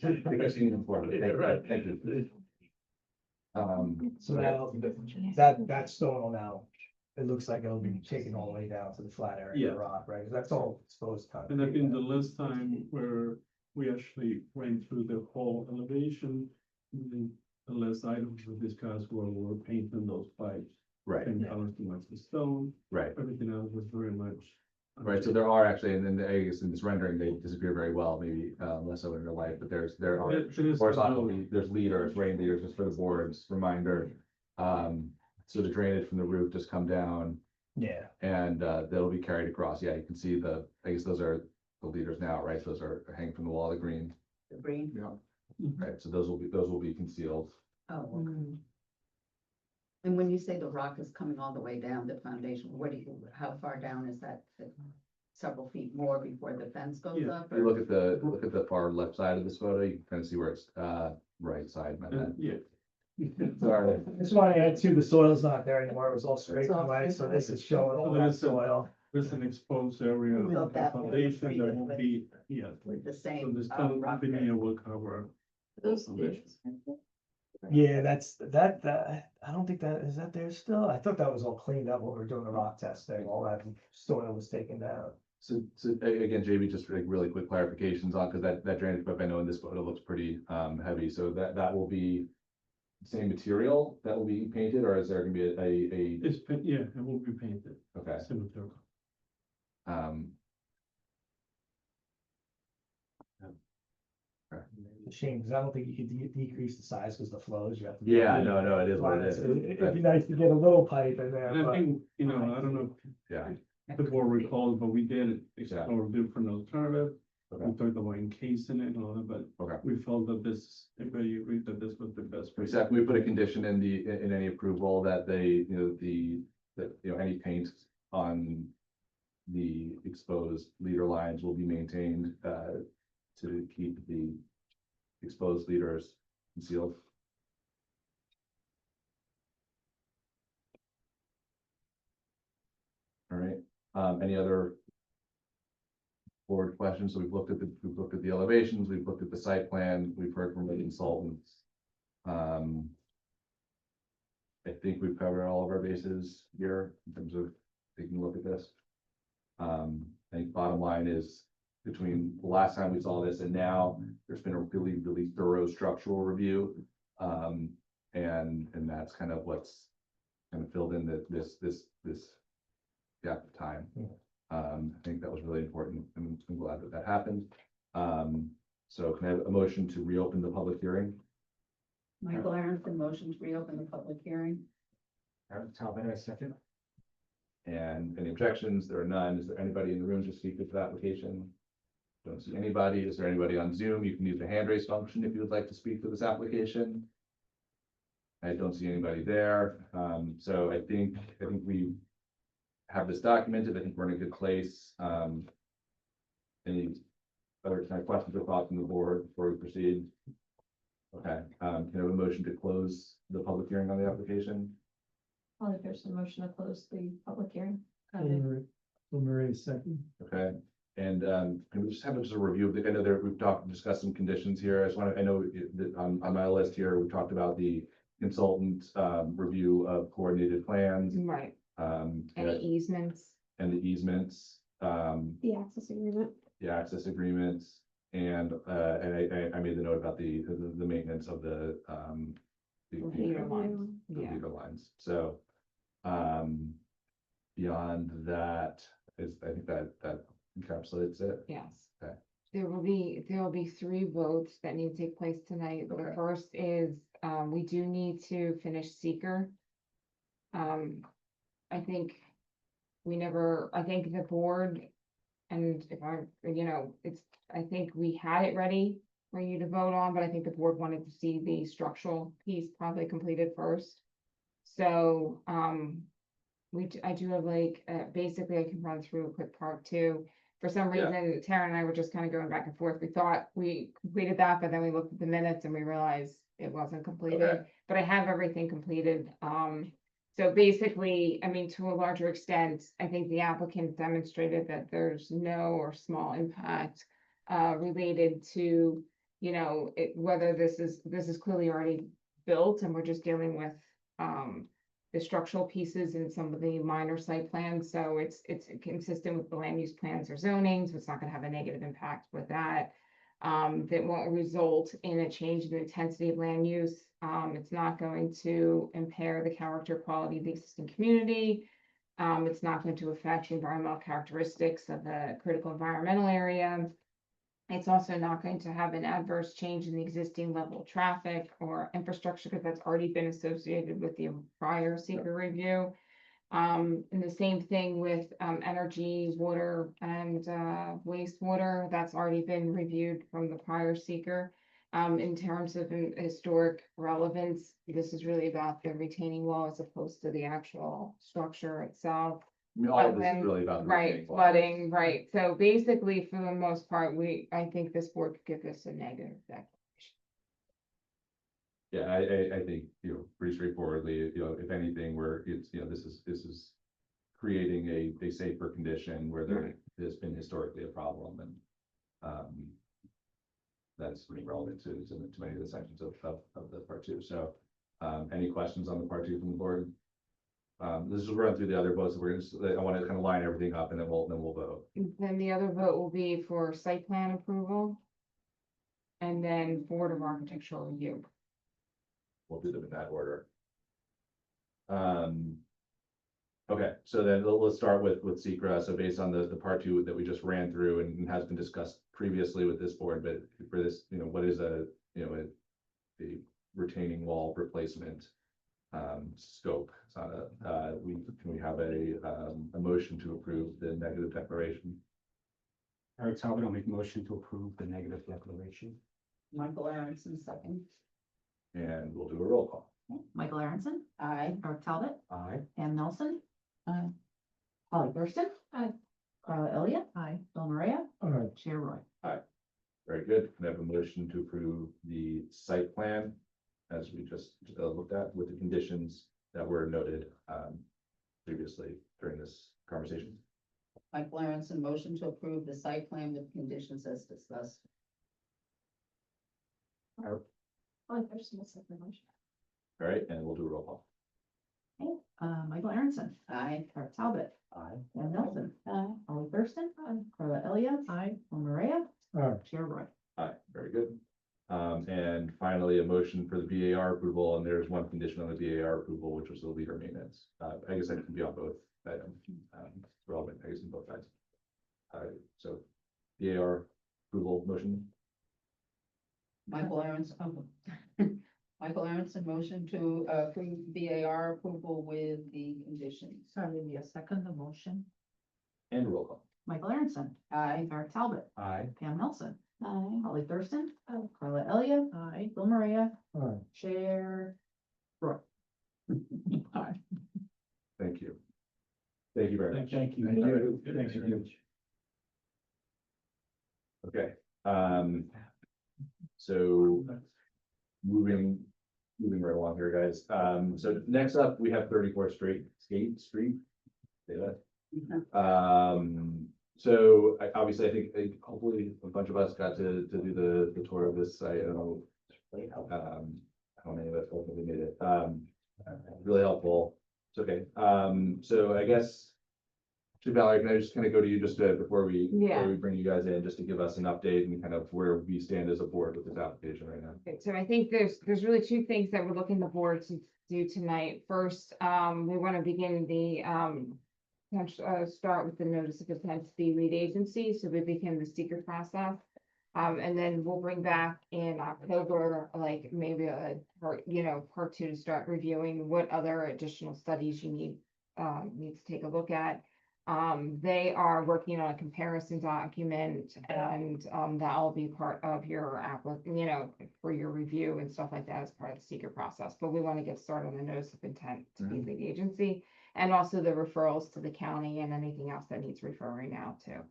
I think I've seen it before, but thank you. So now, that stone will now, it looks like it'll be taken all the way down to the flat area of the rock, right? 'Cause that's all exposed. And I think the last time where we actually went through the whole elevation, the last items we discussed were painting those pipes. Right. And colors to match the stone. Right. Everything else was very much. Right, so there are actually, and then I guess in this rendering, they disappear very well, maybe less so in real life, but there are It is horizontally, there's leaders, rain leaders, just for the board's reminder. So the drainage from the roof just come down Yeah, and they'll be carried across. Yeah, you can see I guess those are the leaders now, right? Those are hanging from the wall, the green. The green? Yeah. Right, so those will be concealed. Oh, okay. And when you say the rock is coming all the way down the foundation, how far down is that? Several feet more before the fence goes up? If you look at the far left side of this photo, you can kind of see where it's right side. Yeah, Sorry. This one I had too, the soil's not there anymore, it was all straight and white, so this is showing all that soil. There's an exposed area of Built the that foundation that with- will be, yeah. With the So same. the stone rock veneer will cover. Those foundation. Yeah, that, I don't think that, is that there still? I thought that was all cleaned up when we were doing the rock testing, all that soil was taken down. So again, JB, just like really quick clarifications on, because that drainage pipe, I know in this photo looks pretty heavy, so that will be same material that will be painted, or is there gonna be a It's, yeah, it will be painted. okay. Similar. Um, It's a shame, because I don't think you could decrease the size because the flows, you have to. Yeah, no, it is what it is. It'd be nice to get a little pipe in there, And I but. think, I don't know yeah, if the board recalls, but we did explore different alternatives. We okay, talked about encasing it and all that, but okay. we felt that this, everybody agreed that this was the best. Except we put a condition in any approval that they, any paint on the exposed leader lines will be maintained, to keep the exposed leaders concealed. All right, any other board questions? So we've looked at the elevations, we've looked at the site plan, we've heard from the consultants. I think we've covered all of our bases here in terms of taking a look at this. I think bottom line is, between the last time we saw this and now, there's been a really, really thorough structural review. And that's kind of what's kind of filled in this gap of time. I think that was really important, and I'm glad that happened. So can I have a motion to reopen the public hearing? Michael Aronson, motion to reopen the public hearing. Talbot, I second. And any objections? There are none. Is there anybody in the room to speak to the application? Don't see anybody. Is there anybody on Zoom? You can use the hand raise function if you would like to speak to this application. I don't see anybody there. So I think we have this documented. I think we're in a good place. Any other kind of questions or thoughts from the board before we proceed? Okay, can I have a motion to close the public hearing on the application? I'll there's a motion to close the public hearing. Murray, second. Okay, and can we just have just a review of the, I know we've discussed some conditions here. I just want to, I know that on my list here, we talked about the consultant review of coordinated plans. Right, And any easements. the easements, The access agreement. the access agreements, and I made the note about the maintenance of the Heater lines, the yeah. leader lines. So, beyond that, I think that encapsulates it. Yes. Okay. There will be 3 votes that need to take place tonight. The Okay. first is, we do need to finish seeker. I think I think the board, and if I think we had it ready for you to vote on, but I think the board wanted to see the structural piece probably completed first. So, I do have basically I can run through a quick part too. For some Yeah. reason, Tara and I were just kind of going back and forth. We thought we completed that, but then we looked at the minutes and we realized it wasn't completed. Okay. But I have everything completed. So basically, I mean, to a larger extent, I think the applicant demonstrated that there's no or small impact related to, whether this is clearly already built and we're just dealing with the structural pieces and some of the minor site plans. So it's consistent with the land use plans or zoning, so it's not gonna have a negative impact with that. That won't result in a change in the intensity of land use. It's not going to impair the character quality of the existing community. It's not going to affect environmental characteristics of the critical environmental area. It's also not going to have an adverse change in the existing level of traffic or infrastructure, because that's already been associated with the prior seeker review. And the same thing with energy, water, and wastewater. That's already been reviewed from the prior seeker. In terms of historic relevance, this is really about the retaining wall as opposed to the actual structure itself. I mean, all of this is really about the Right, retaining wall. flooding, right. So basically, for the most part, I think this board could give this a negative declaration. Yeah, I think, pretty straightforwardly, if anything, where it's, this is creating a safer condition where there has been historically a problem and, that's pretty relevant to many of the sections of the part two. So, any questions on the part two from the board? Let's just run through the other votes. I want to kind of line everything up and then we'll vote. Then the other vote will be for site plan approval. And then Board of Architectural Review. We'll do them in that order. Okay, so then let's start with Secra. So based on the part two that we just ran through and has been discussed previously with this board, but for this, what is a retaining wall replacement scope? It's not can we have a motion to approve the negative declaration? Eric Talbot, I'll make a motion to approve the negative declaration. Michael Aronson, second. And we'll do a roll call. Michael Aronson? Aye. Eric Talbot? Aye. Pam Nelson? Aye. Holly Thurston? Aye. Carla Elliott? Aye. Bill Maria? All right, Chair Roy? Very good. Can I have a motion to approve the site plan as we just looked at with the conditions that were noted previously during this conversation? Michael Aronson, motion to approve the site plan with conditions as discussed. Holly Thurston will second the motion. All right, and we'll do a roll call. Michael Aronson? Aye. Eric Talbot? Aye. Pam Nelson? Aye. Holly Thurston? Aye. Carla Elliott? Aye. Bill Maria? all right. Chair Roy? Aye, very good. And finally, a motion for the VAR approval, and there's one condition on the VAR approval, which was the leader maintenance. I guess that can be on both items, relevant, I guess, in both sides. So VAR approval motion, Michael Aronson, Michael Aronson, motion to approve VAR approval with the conditions. Sorry, give me a second, the motion. and roll call. Michael Aronson? Aye. Eric Talbot? Aye. Pam Nelson? Aye. Holly Thurston? Aye. Carla Elliott? Aye. Bill Maria? All right. Chair Roy? Aye. Thank you. Thank you very much. Thank you. Thank you. Okay, so moving right along here, guys. So next up, we have 34th Street, Skate Street. Say that. So obviously, I think hopefully a bunch of us got to do the tour of this site. I don't know how many of us hopefully made it. Really helpful. It's okay. So I guess, Valerie, can I just kind of go to you just before we bring you guys in, just to give us an update and kind of where we stand as a board with this application right now? Okay, so I think there's really two things that we're looking the board to do tonight. First, we want to begin the start with the notice of intent to be lead agency, so we begin the secret process. And then we'll bring back in October, like maybe part two, to start reviewing what other additional studies you need to take a look at. They are working on a comparison document, and that'll be part of your for your review and stuff like that as part of the secret process. But we want to get started on the notice of intent to be lead agency, and also the referrals to the county and anything else that needs referring out to.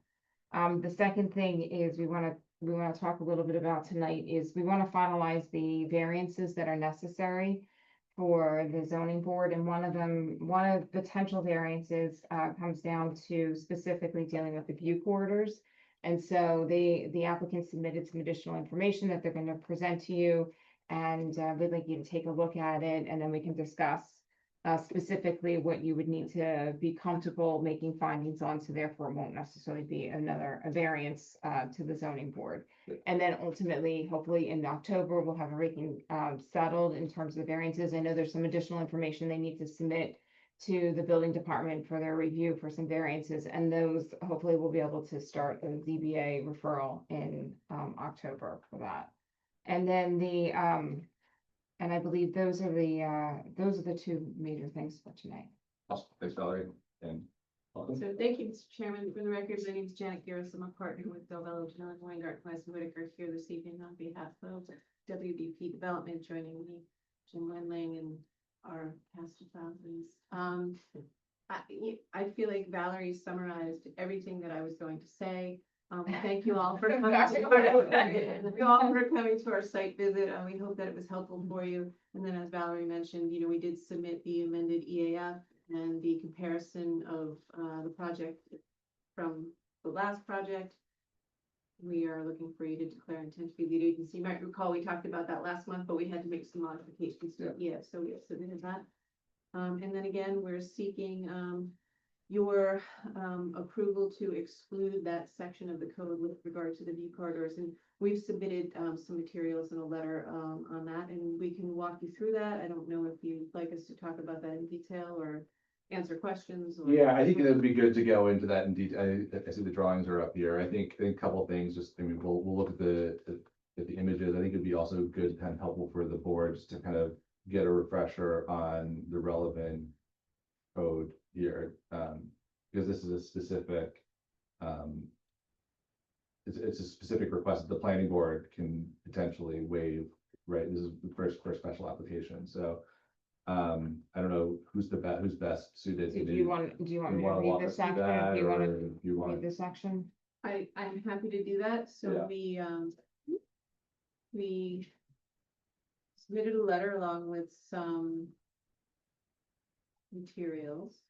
The second thing is we want to talk a little bit about tonight is we want to finalize the variances that are necessary for the zoning board, and one of the potential variances comes down to specifically dealing with the view corridors. And so the applicant submitted some additional information that they're going to present to you, and we'd like you to take a look at it, and then we can discuss specifically what you would need to be comfortable making findings on, so therefore it won't necessarily be a variance to the zoning board. And then ultimately, hopefully in October, we'll have everything settled in terms of variances. I know there's some additional information they need to submit to the building department for their review for some variances, and those hopefully we'll be able to start a ZBA referral in October for that. And then and I believe those are the two major things for tonight. Awesome. Thanks, Valerie. And welcome. So thank you, Mr. Chairman. For the record, my name is Janet Garris. I'm a partner with Del Bello, Janelle Weingart, Weiss and Whitaker here this evening on behalf of WBP Development, joining me, Jim Wendling, and our past faculties. I feel like Valerie summarized everything that I was going to say. Thank you all for coming to our site visit, and we hope that it was helpful for you. And then, as Valerie mentioned, we did submit the amended EAF and the comparison of the project from the last project. We are looking for you to declare intent to be lead agency. You might recall we talked about that last month, but we had to make some modifications to the EAF, so we have submitted that. And then again, we're seeking your approval to exclude that section of the code with regard to the view corridors. And we've submitted some materials and a letter on that, and we can walk you through that. I don't know if you'd like us to talk about that in detail or answer questions. Or... Yeah, I think it would be good to go into that in detail. I see the drawings are up here. I think a couple things, we'll look at the images. I think it'd be also good, kind of helpful for the boards to kind of get a refresher on the relevant code here, because this is a specific, it's a specific request that the planning board can potentially waive, right? This is the first special application, so I don't know who's best suited. Do you want me to read the section? Do you want to read the section? I'm happy to do that. So Yeah. we submitted a letter along with some materials.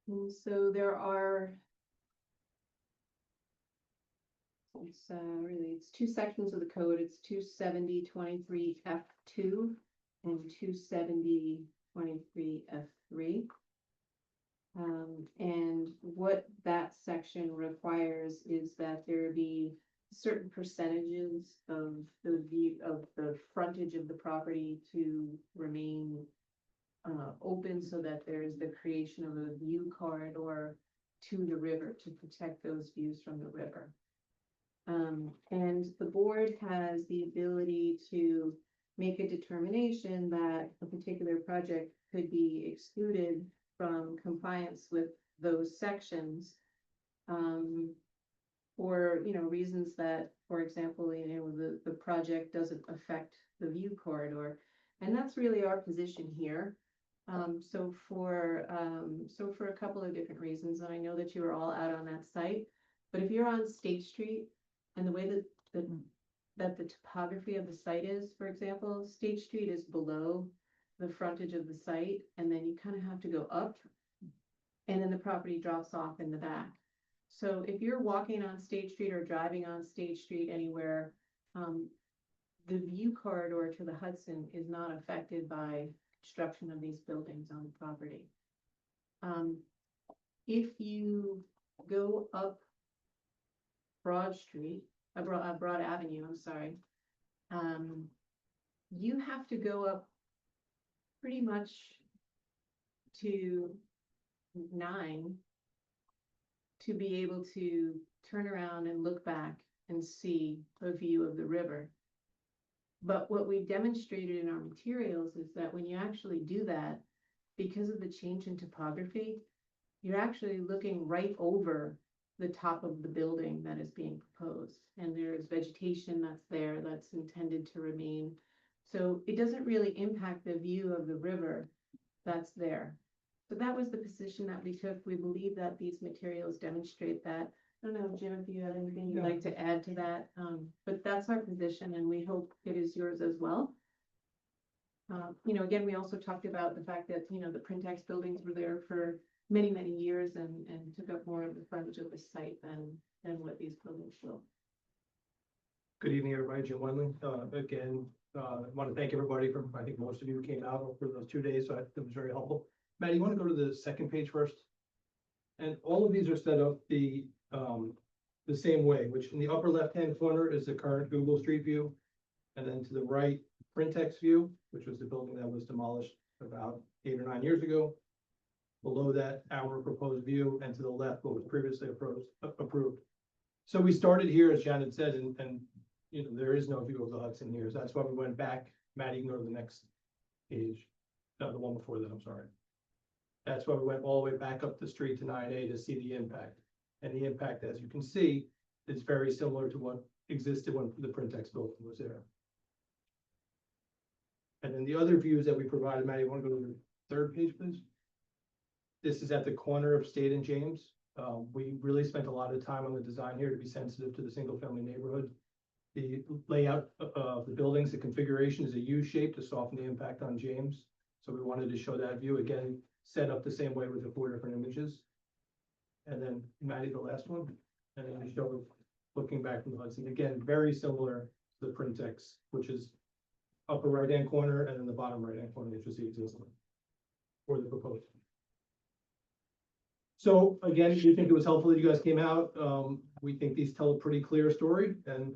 And so there are, it's two sections of the code. It's 270.23 F2 and 270.23 F3. And what that section requires is that there be certain percentages of the view of the frontage of the property to remain open, so that there is the creation of a view corridor to the river to protect those views from the river. And the board has the ability to make a determination that a particular project could be excluded from compliance with those sections, for reasons that, for example, the project doesn't affect the view corridor, and that's really our position here. So for a couple of different reasons, and I know that you are all out on that site, but if you're on State Street and the way that the topography of the site is, for example, State Street is below the frontage of the site, and then you kind of have to go up, and then the property drops off in the back. So if you're walking on State Street or driving on State Street anywhere, the view corridor to the Hudson is not affected by construction of these buildings on the property. If you go up Broad Avenue, I'm sorry, you have to go up pretty much to 9 to be able to turn around and look back and see a view of the river. But what we demonstrated in our materials is that when you actually do that, because of the change in topography, you're actually looking right over the top of the building that is being proposed. And there's vegetation that's there that's intended to remain. So it doesn't really impact the view of the river that's there. So that was the position that we took. We believe that these materials demonstrate that. I don't know, Jim, if you have anything you'd like to add to that, but that's our position, and we hope it is yours as well. Again, we also talked about the fact that, the Printex buildings were there for many, many years and took up more of the frontage of the site than what these buildings will. Good evening, everybody. Jim Wendling. Again, I want to thank everybody I think most of you came out for those 2 days, so it was very helpful. Matt, you want to go to the second page first? And all of these are set up the same way, which in the upper left-hand corner is the current Google Street View. And then to the right, Printex View, which was the building that was demolished about 8 or 9 years ago. Below that, our proposed view, and to the left, what was previously approved. So we started here, as Janet said, and there is no view of the Hudson here. So that's why we went back. Matt, you can go to the next page. No, the one before that, I'm sorry. That's why we went all the way back up the street to 9A to see the impact. And the impact, as you can see, is very similar to what existed when the Printex building was there. And then the other views that we provided, Matt, you want to go to the third page, please? This is at the corner of State and James. We really spent a lot of time on the design here to be sensitive to the single family neighborhood. The layout of the buildings, the configuration is a U shape to soften the impact on James. So we wanted to show that view again, set up the same way with the 4 different images. And then Maddie, the last one, and then we show looking back from the Hudson, again, very similar to the print text, which is upper right-hand corner and then the bottom right-hand corner, which is the existing or the proposed. So again, we think it was helpful that you guys came out. We think these tell a pretty clear story and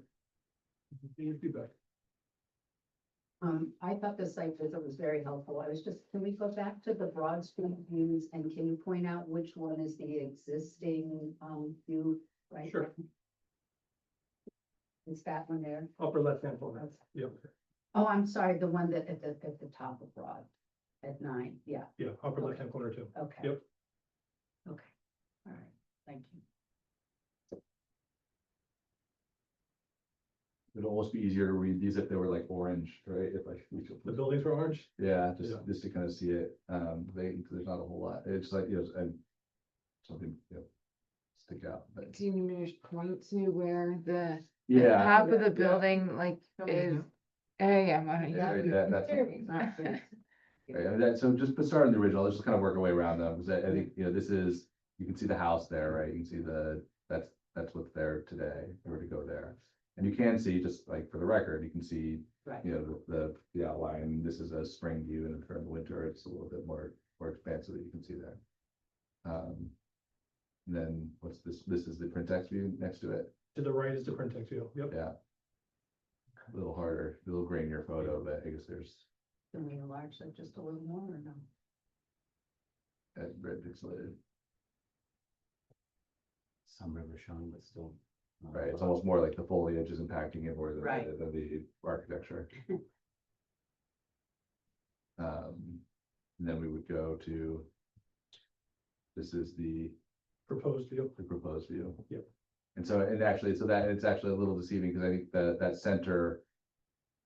your feedback. I thought the site visit was very helpful. Can we go back to the Broad Street views and can you point out which one is the existing, view, right? Sure. It's that one there. Upper left-hand corner. Yep. Oh, I'm sorry, the one that at the top of Broad at 9, yeah, Yeah, upper left-hand corner too. okay. Yep. Okay, all right, thank you. It'd almost be easier to read these if they were like orange, right? If I. The buildings were orange? Yeah, Yeah. just to kind of see it. There's not a whole lot. It's like, and something, stick out, but Do you need me to point to where the yeah. top of the Yeah. building like is? Oh, yeah, why don't you? Yeah, right, that's. Alright. Right, I mean, so just to start in the original, let's just kind of work our way around them, because I think, this is, you can see the house there, right? You can see that's what's there today, if we were to go there. And you can see, just like for the record, you can see, Right. the outline. This is a spring view, and for the winter, it's a little bit more expansive that you can see there. And then what's this? This is the print text view next to it. To the right is the print text view. Yep. Yeah. A little harder, a little grainier photo, but I guess there's Can we enlarge that just a little more or no? red pixelated. Some river showing, but still. Right, it's almost more like the foliage is impacting it more Right. than the architecture. And then we would go to, this is the Proposed view. proposed view. Yep. And so, it's actually a little deceiving, because I think that center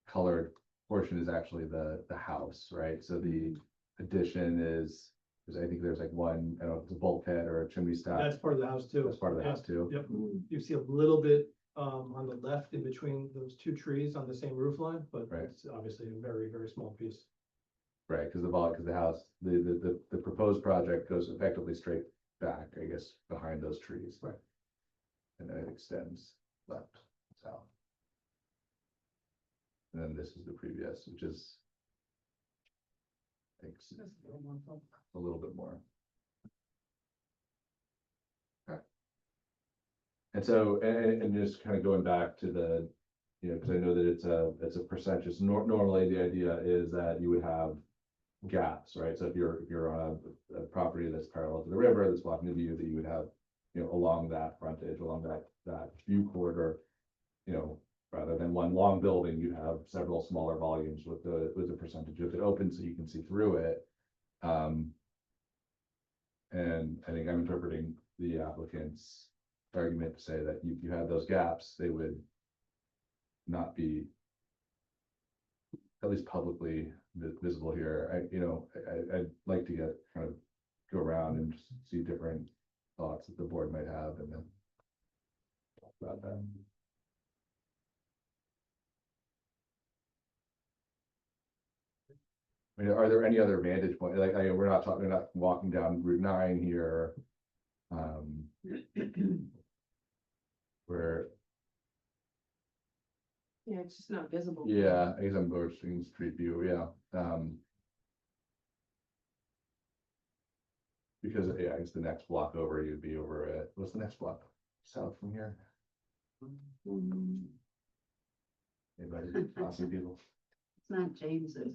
colored portion is actually the house, right? So the addition is, I think there's like one, I don't know if it's a bulkhead or a chimney stack. That's part of the house too. That's part of the house too. Yep. You see a little bit on the left in between those 2 trees on the same roof line, but Right. it's obviously a very, very small piece. Right, because the house, the proposed project goes effectively straight back, I guess, behind those trees. Right. And then it extends left, south. And then this is the previous, which is, I think, a little bit more. Okay. And so, and just kind of going back to the, because I know that it's a percentage. Normally, the idea is that you would have gaps, right? So if you're on a property that's parallel to the river, that's blocking the view, that you would have, along that frontage, along that view corridor, rather than one long building, you have several smaller volumes with the percentage of it open, so you can see through it. And I think I'm interpreting the applicant's argument to say that if you had those gaps, they would not be at least publicly visible here. I'd like to get kind of go around and just see different thoughts that the board might have, and then talk about that. I mean, are there any other vantage points? Like, we're not walking down Route 9 here. Where, Yeah, it's just not visible. yeah, I guess I'm going to street view, yeah. Because, yeah, I guess the next block over, you'd be over at, what's the next block? South from here? Anybody, awesome people? It's not James, is it?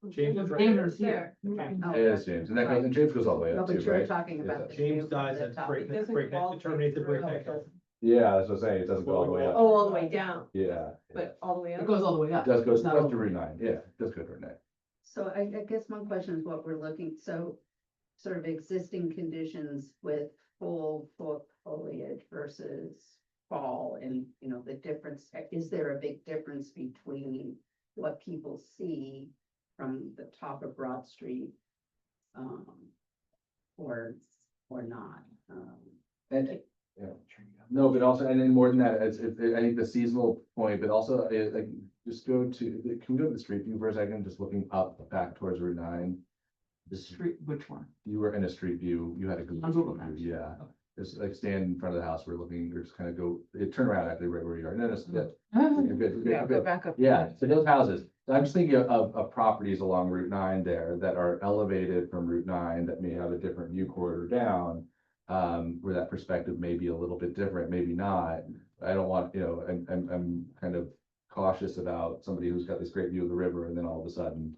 James is right James there. is here. Yeah, it's James, and James goes all the way No, up but too, you're right? talking about the James view dies from at the top. breakneck, it terminates at breakneck. Yeah, that's what I'm saying, it doesn't go all the way up. Oh, all the way down, Yeah. but all the way up. It goes all the way It up. does go It's not to all the way Route 9, yeah, it does go to Route 9. So I guess one question is what we're looking, so sort of existing conditions with full foliage versus fall and, the difference, is there a big difference between what people see from the top of Broad Street or not. And, yeah, no, but also, and then more than that, I think the seasonal point, but also, like, just can we go to the street view for a second, just looking up, back towards Route 9? The street, which one? You were in a street view, you had a Google On Google Street Maps. view, yeah. Just like stand in front of the house, we're looking, or just kind of go, turn around actually right where you are, no, no, you're good, you're good, Yeah, you're go good. back up. Yeah, so those houses, so I'm just thinking of properties along Route 9 there that are elevated from Route 9 that may have a different view corridor down. Where that perspective may be a little bit different, maybe not. I don't want, I'm kind of cautious about somebody who's got this great view of the river and then all of a sudden,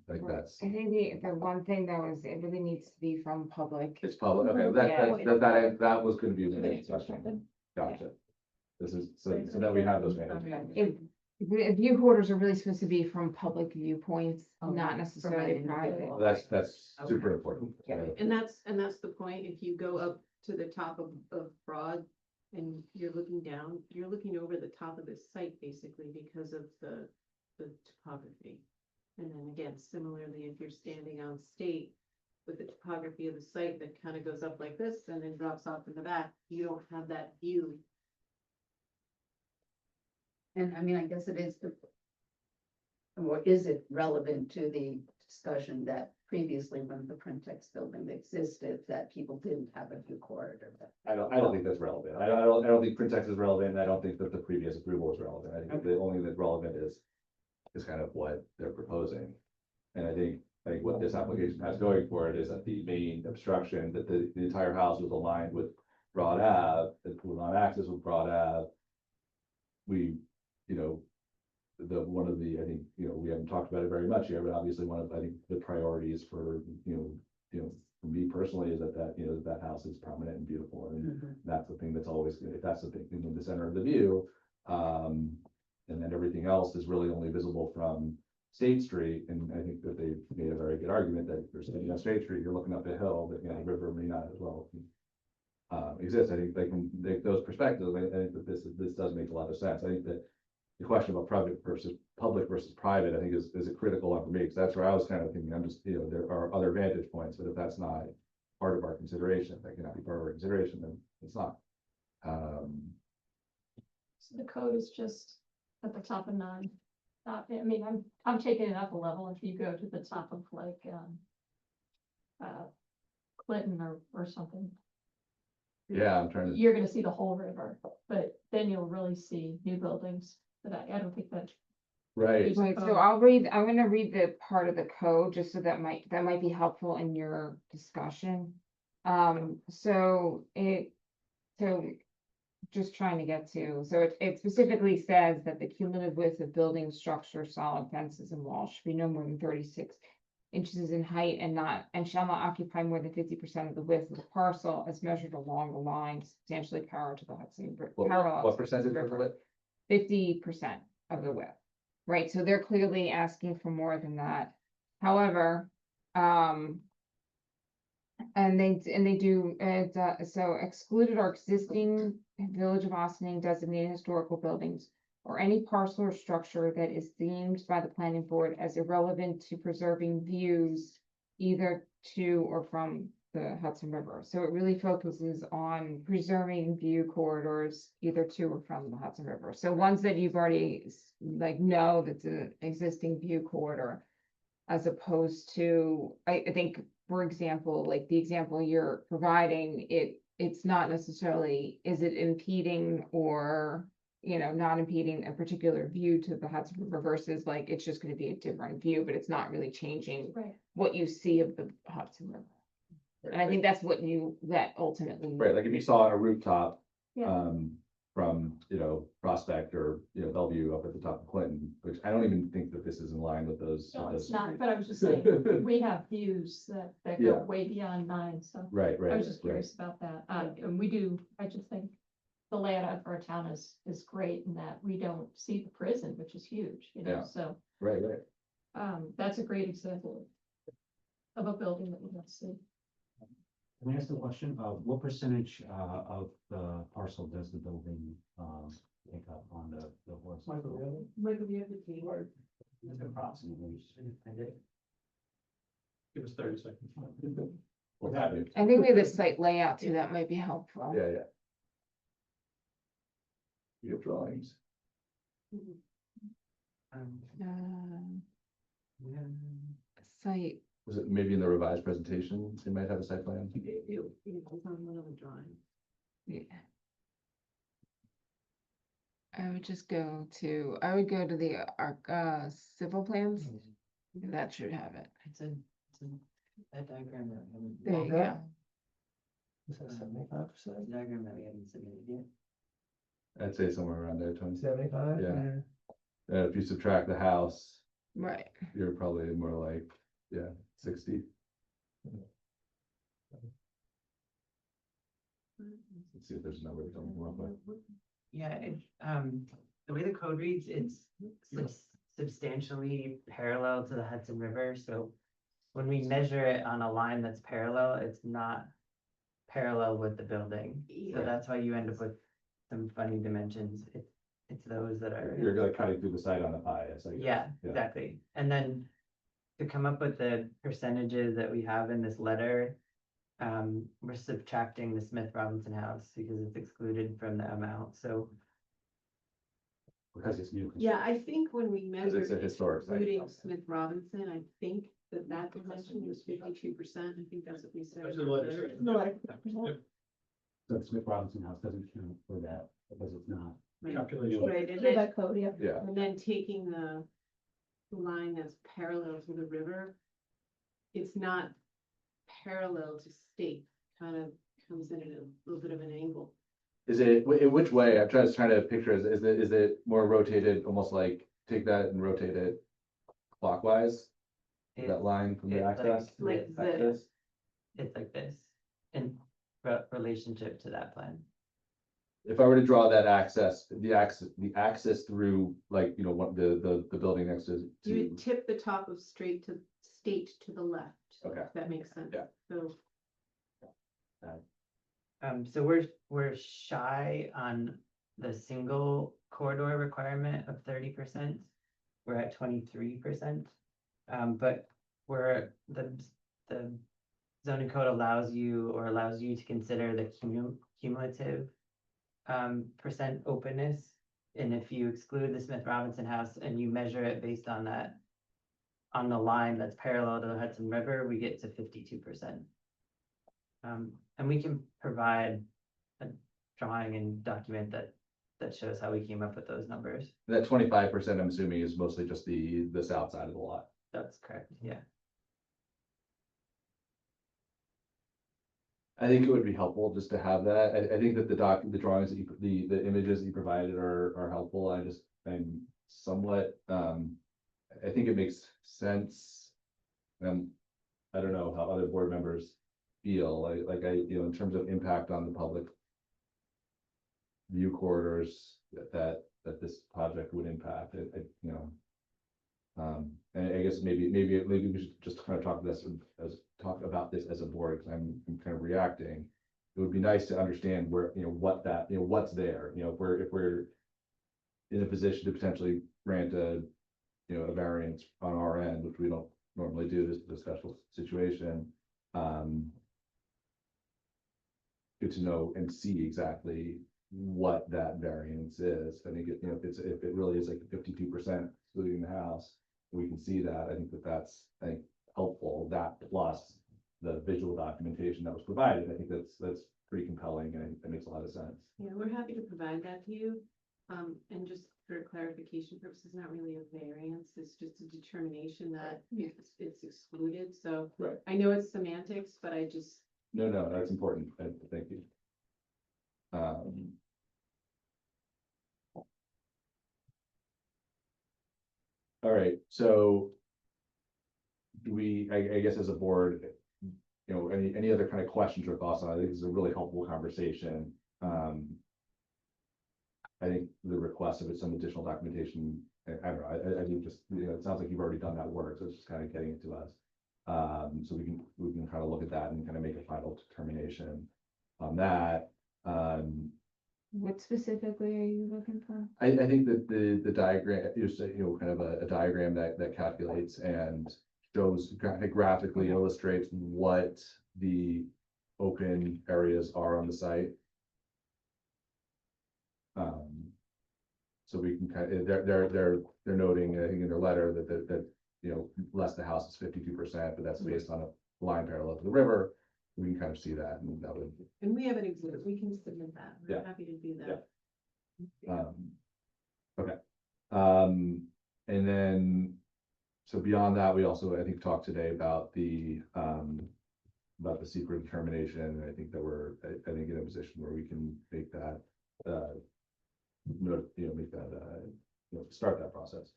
like Right. that's, I think the one thing that was, it really needs to be from public. it's public, okay, that was gonna be the next question. Gotcha. This is, so that we have those. The view corridors are really supposed to be from public viewpoints, not necessarily From an private. individual. That's super important. And that's the point, if you go up to the top of Broad and you're looking down, you're looking over the top of this site basically because of the topography. And then again, similarly, if you're standing on State with the topography of the site that kind of goes up like this and then drops off in the back, you don't have that view. And I mean, I guess it is or is it relevant to the discussion that previously when the Printex building existed, that people didn't have a view corridor? I don't think that's relevant. I don't think Printex is relevant. I don't think that the previous approval is relevant. I think the only thing that's relevant is kind of what they're proposing. And I think what this application has going for it is that the main obstruction, that the entire house was aligned with Broad Ave, the pool on access with Broad Ave. We, one of the, I think, we haven't talked about it very much here, but obviously one of, I think, the priorities for, for me personally is that house is prominent and beautiful. And that's the thing that's always, if that's the thing in the center of the view. And then everything else is really only visible from State Street. And I think that they made a very good argument that if you're standing on State Street, you're looking up a hill, but the river may not as well exist. I think they can make those perspectives. I think that this does make a lot of sense. I think that the question about public versus private, I think is a critical one for me, because that's where I was kind of thinking, I'm just, there are other vantage points, but if that's not part of our consideration, that cannot be part of our consideration, then it's not. So the code is just at the top of 9. I mean, I'm taking it up a level. If you go to the top of like, Clinton or something. Yeah, I'm trying to. You're gonna see the whole river, but then you'll really see new buildings, but I don't think that. Right. Right, so I'm gonna read the part of the code, just so that might be helpful in your discussion. So just trying to get to, so it specifically says that the cumulative width of building structure, solid fences and walls should be no more than 36 inches in height and shall not occupy more than 50% of the width of the parcel as measured along the line substantially parallel to the Hudson River. What percentage of it? 50% of the width, right? So they're clearly asking for more than that. However, and they do, so excluded are existing Village of Austining designated historical buildings or any parcel or structure that is deemed by the planning board as irrelevant to preserving views either to or from the Hudson River. So it really focuses on preserving view corridors either to or from the Hudson River. So ones that you've already know that's an existing view corridor, as opposed to, I think, for example, like the example you're providing, it's not necessarily, is it impeding or, not impeding a particular view to the Hudson River versus like, it's just going to be a different view, but it's not really changing what you see of the Hudson River. Right. And I think that's what that ultimately. Right, like if you saw a rooftop, Yeah. From, Prospect or, Bellevue up at the top of Clinton, which I don't even think that this is in line with those. No, with it's those- not, but I was just saying, we have views that go Yeah. way beyond 9, so. Right, I was just curious about that. And I just think the layout of our town is great in that we don't see the prison, which is huge, Yeah. so. Right. That's a great example of a building that we don't see. Can I ask a question? What percentage of the parcel does the building take up on the horse? Michael, do you have the keyword? Approximately. Give us 30 seconds. We'll have you. I think we have the site layout too, that might be helpful. Yeah, yeah. You have drawings. Site, Was it maybe in the revised presentation? They might have a site plan. It was on one of the drawings. yeah. I would just go to, I would go to the civil plans. That should have it. That diagram that we haven't. There you go. Is that 75%? Diagram that we haven't submitted yet. I'd say somewhere around there, 20. 75? Yeah. If you subtract the house, Right. you're probably more like, 60. Let's see if there's a number we don't come up with. Yeah, the way the code reads, it's substantially parallel to the Hudson River, so when we measure it on a line that's parallel, it's not parallel with the building. So that's why you end up with some funny dimensions. It's those that are. You're like cutting through the side on the pie. It's like, Yeah, exactly. And then to come up with the percentages that we have in this letter, we're subtracting the Smith Robinson house because it's excluded from the amount, so. Because it's new. Yeah, I think when we Because measured it's a historic site. including Smith Robinson, I think that dimension was 52%. I think that's what we said. So the Smith Robinson house doesn't count for that because it's not. Right, and By then, code, yeah. Yeah. and then taking the line that's parallel to the river, it's not parallel to state, kind of comes in at a little bit of an angle. Is it, in which way? I'm trying to picture, is it more rotated, almost like take that and rotate it clockwise? That line from the It's access? like Access? It's like this in relationship to that plan. If I were to draw that access, the access through, like, what the building next to. You would tip the top of state to the left. Okay. If that makes sense. Yeah. So So we're shy on the single corridor requirement of 30%. We're at 23%. But where the zoning code allows you to consider the cumulative percent openness. And if you exclude the Smith Robinson house and you measure it based on that, on the line that's parallel to the Hudson River, we get to 52%. And we can provide a drawing and document that shows how we came up with those numbers. That 25%, I'm assuming, is mostly just the south side of the lot. That's correct, yeah. I think it would be helpful just to have that. I think that the drawings that the images that you provided are helpful. I'm somewhat, I think it makes sense. I don't know how other board members feel, in terms of impact on the public view corridors that this project would impact it, and I guess maybe we should just kind of talk about this as a board, because I'm kind of reacting. It would be nice to understand where, what's there, if we're in a position to potentially grant a variance on our end, which we don't normally do, this is a special situation. Good to know and see exactly what that variance is. I think if it really is like 52% excluding the house, we can see that. I think that's helpful. That plus the visual documentation that was provided, I think that's pretty compelling, and it makes a lot of sense. yeah, we're happy to provide that to you. And just for clarification purposes, not really a variance, it's just a determination that it's excluded. So Right. I know it's semantics, but I just. No, that's important. Thank you. All right, so do we, I guess as a board, any other kind of questions or thoughts on it? I think this is a really helpful conversation. I think the request of some additional documentation, I don't know, I think just, it sounds like you've already done that work, so it's just kind of getting it to us. So we can kind of look at that and kind of make a final determination on that. What specifically are you looking for? I think that the diagram is, kind of a diagram that calculates and shows graphically illustrates what the open areas are on the site. So we can kind of, they're noting, I think in their letter that, you know, less the house is 52%, but that's based on a line parallel to the river. We can kind of see that, and that would, And we have an exhibit, we can submit that, we're Yeah. happy to do that. okay. And then, so beyond that, we also, I think, talked today about the secret determination, and I think that we're, I think in a position where we can make that, make that, start that process.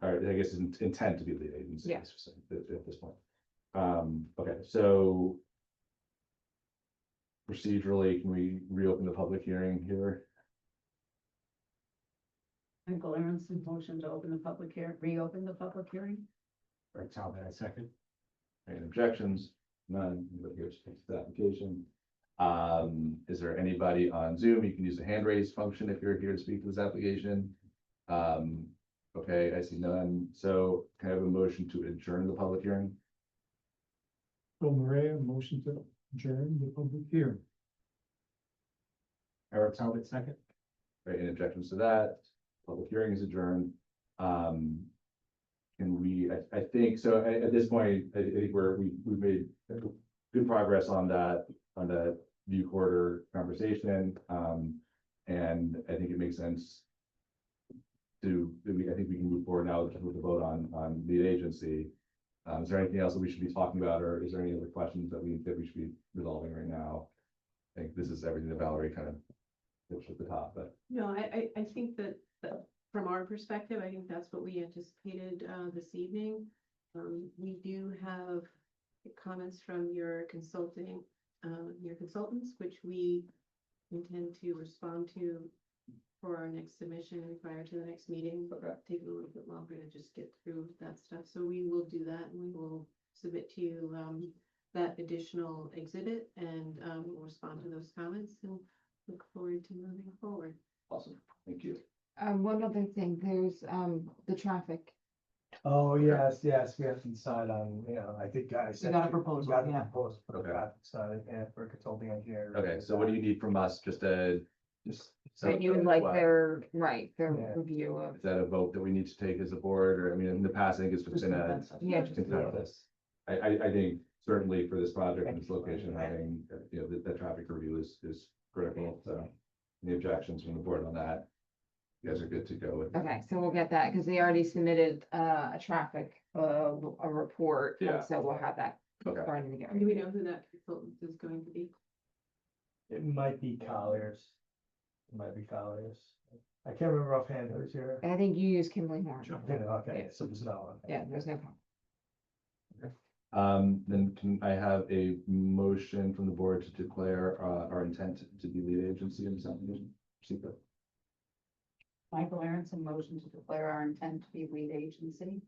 Or I guess it's intent to be lead agency. Yeah. At this point. Okay, so procedurally, can we reopen the public hearing here? Michael Aronson, motion to open the public hearing, reopen the public hearing. Or Talbot, I second. Any objections? None. Anybody here to speak to the application? Is there anybody on Zoom? You can use the hand raise function if you're here to speak to this application. Okay, I see none. So can I have a motion to adjourn the public hearing? Bill Maria, motion to adjourn the public hearing. Eric Talbot, second. Right, any objections to that? Public hearing is adjourned. Can we, I think, so at this point, I think we've made good progress on that view quarter conversation. And I think it makes sense I think we can move forward now with the vote on lead agency. Is there anything else that we should be talking about, or is there any other questions that we should be resolving right now? I think this is everything that Valerie kind of pitched at the top, but. No, I think that from our perspective, I think that's what we anticipated this evening. We do have comments from your consultants, which we intend to respond to for our next submission prior to the next meeting. Taking a little bit longer to just get through that stuff. So we will do that, and we will submit to you that additional exhibit, and we'll respond to those comments and look forward to moving forward. Awesome, thank you. One other thing, there's, the traffic. Oh, yes, we have to decide on, I think I said. got a proposal, got a yeah. proposal for the Okay. traffic study, and for consulting engineer. Okay, so what do you need from us? Just That you would like what? their Yeah. review of. Is that a vote that we need to take as a board, or, I mean, in the past, I think it's just been a. Yeah, consensus. I think certainly for this project and this location, having, the traffic review is critical, so. Any objections from the board on that? You guys are good to go with. Okay, so we'll get that, because they already submitted a traffic, a report, Yeah. and so we'll have that Okay. starting to get. Do we know who that consultant is going to be? It might be Colliers. I can't remember offhand who's here. I think you use Kimberly Horn. Okay, so there's no one. Yeah, there's no problem. Then can I have a motion from the board to declare our intent to be lead agency in this application? Secret. Michael Aronson, motion to declare our intent to be lead agency in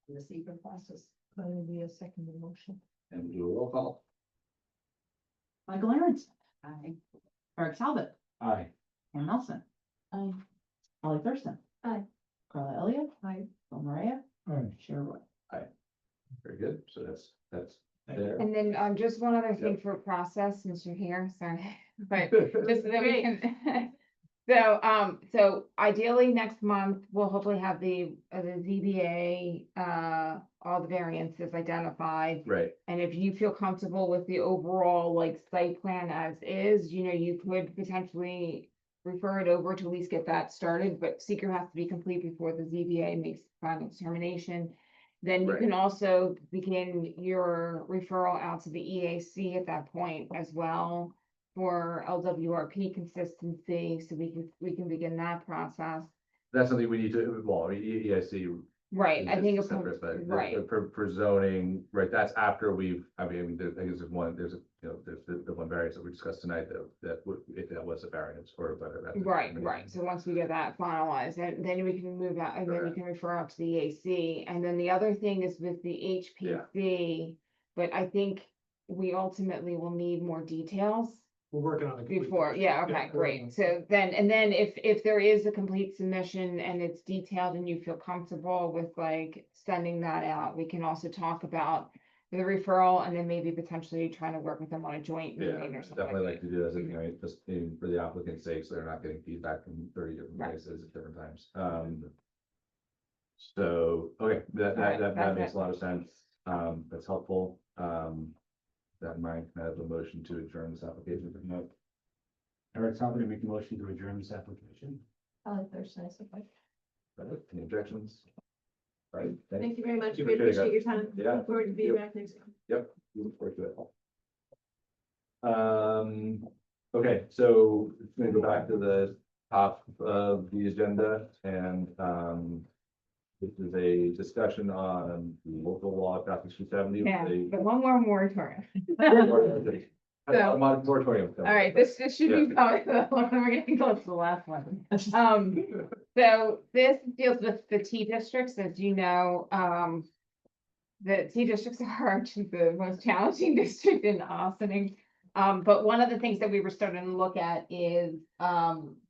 the secret process. Be a second motion. And do a roll call. Michael Aronson. Aye. Eric Talbot. Aye. Ann Nelson. Aye. Holly Thurston. Aye. Carla Elliott. Aye. Bill Maria. Aye. Chair Roy. Very good. So that's there. And then, just one other thing for process, since you're here, sorry, but just so that we can. So ideally next month, we'll hopefully have the ZBA, all the variances identified. Right. And if you feel comfortable with the overall like site plan as is, you could potentially refer it over to at least get that started, but seeker has to be complete before the ZBA makes final determination. Then you Right. can also begin your referral out to the EAC at that point as well for LWRP consistency, so we can begin that process. That's something we need to, well, EIC. Right, I think, it's separate, but right, for zoning, right, that's after we've, I mean, I guess there's the one variance that we discussed tonight if that was a variance or whether that's. right, so once we get that finalized, then we can move out, and then you can refer out to the EAC, and then the other thing is with the HPC. But I think we ultimately will need more details. We're working on it. Before, yeah, okay, great. So then, and then if there is a complete submission and it's detailed and you feel comfortable with like sending that out, we can also talk about the referral and then maybe potentially trying to work with them on a joint Yeah, meeting or something. definitely like to do this, you know, just for the applicant's sake, so they're not getting feedback from 30 different Right. places at different times. So, okay, that Alright, that that's makes it. a lot of sense. That's helpful. That in mind, can I have a motion to adjourn this application? No. Eric, I'm gonna make a motion to adjourn this application. I like Thursday, so like. Any objections? All right, thanks. Thank you very much. You We appreciate appreciate it. your time. Yeah. Look forward to being Yep. back next week. Yep, we look forward to it. Okay, so it's gonna go back to the top of the agenda and, this is a discussion on local law, chapter 270. Yeah, but one more moratorium. A moratorium. All right, this should Yeah. be probably we're getting close to the last one. So this deals with the T districts, as you know, the T districts are actually the most challenging district in Austin. But one of the things that we were starting to look at is,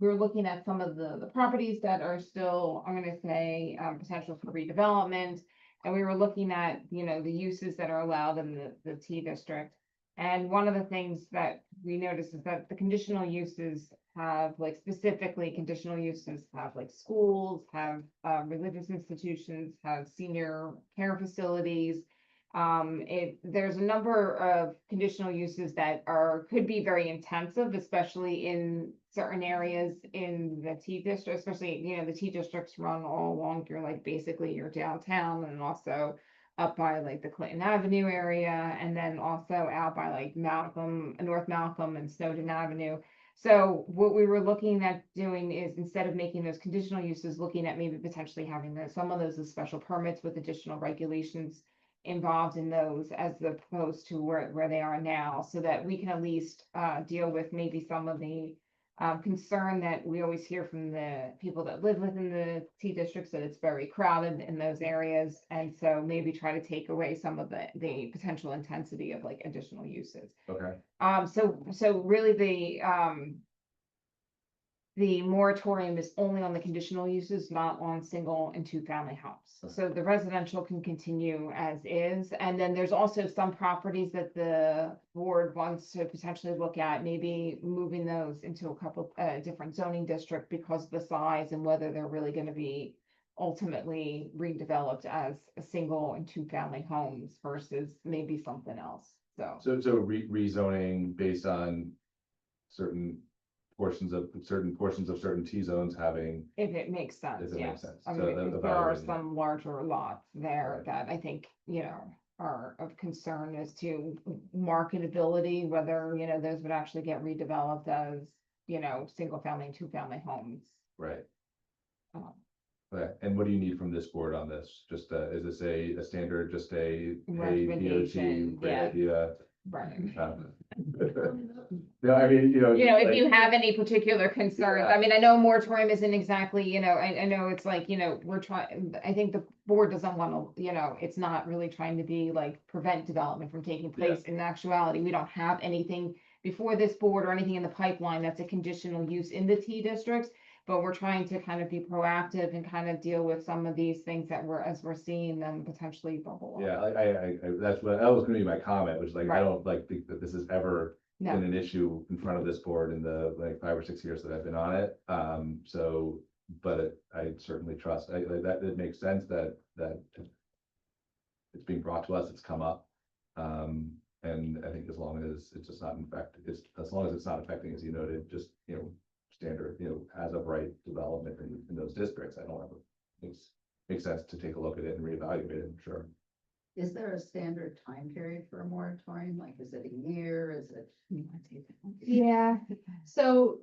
we were looking at some of the properties that are still, I'm gonna say, potential for redevelopment. And we were looking at, you know, the uses that are allowed in the T district. And one of the things that we noticed is that the conditional uses have, like, specifically conditional uses have like schools, have religious institutions, have senior care facilities. There's a number of conditional uses that could be very intensive, especially in certain areas in the T district, especially, you know, the T districts run all along your, like, basically your downtown and also up by like the Clinton Avenue area, and then also out by like North Malcolm and Snowden Avenue. So what we were looking at doing is, instead of making those conditional uses, looking at maybe potentially having some of those as special permits with additional regulations involved in those, as opposed to where they are now, so that we can at least deal with maybe some of the concern that we always hear from the people that live within the T districts, that it's very crowded in those areas. And so maybe try to take away some of the potential intensity of like additional uses. Okay, So really the moratorium is only on the conditional uses, not on single and two family homes. So the residential can continue as is. And then there's also some properties that the board wants to potentially look at, maybe moving those into a couple different zoning district because of the size and whether they're really going to be ultimately redeveloped as a single and two family homes versus maybe something else. So rezoning based on certain portions of certain T zones having. if it makes sense, If it yes. makes sense. I So mean, the there are evaluating. some larger lots there Right. that I think, you know, are of concern as to marketability, whether, you know, those would actually get redeveloped as, you know, single family and two family homes. Right. Um, Okay, and what do you need from this board on this? Just, is this a standard, just a, hey, DOT, Recommendation, great yeah. idea? Right. No, I mean, You know, if like- you have any particular concerns, Yeah. I mean, I know moratorium isn't exactly, you know, I know it's like, you know, we're trying, I think the board doesn't want to, you know, it's not really trying to be like prevent development from taking place. In actuality, we don't have anything before this board or anything in the pipeline that's a conditional use in the T districts. But we're trying to kind of be proactive and kind of deal with some of these things that as we're seeing them potentially bubble up. Yeah, I that was gonna be my comment, which like, I Right. don't like think that this has ever No. been an issue in front of this board in the like 5 or 6 years that I've been on it. So, but I certainly trust, that it makes sense that it's being brought to us, it's come up. And I think as long as it's just not as long as it's not affecting, as you noted, just, you know, standard, you know, as of right development in those districts, I don't have, makes sense to take a look at it and reevaluate it, I'm sure. Is there a standard time period for a moratorium? Like, is it a year? Is it? Yeah, so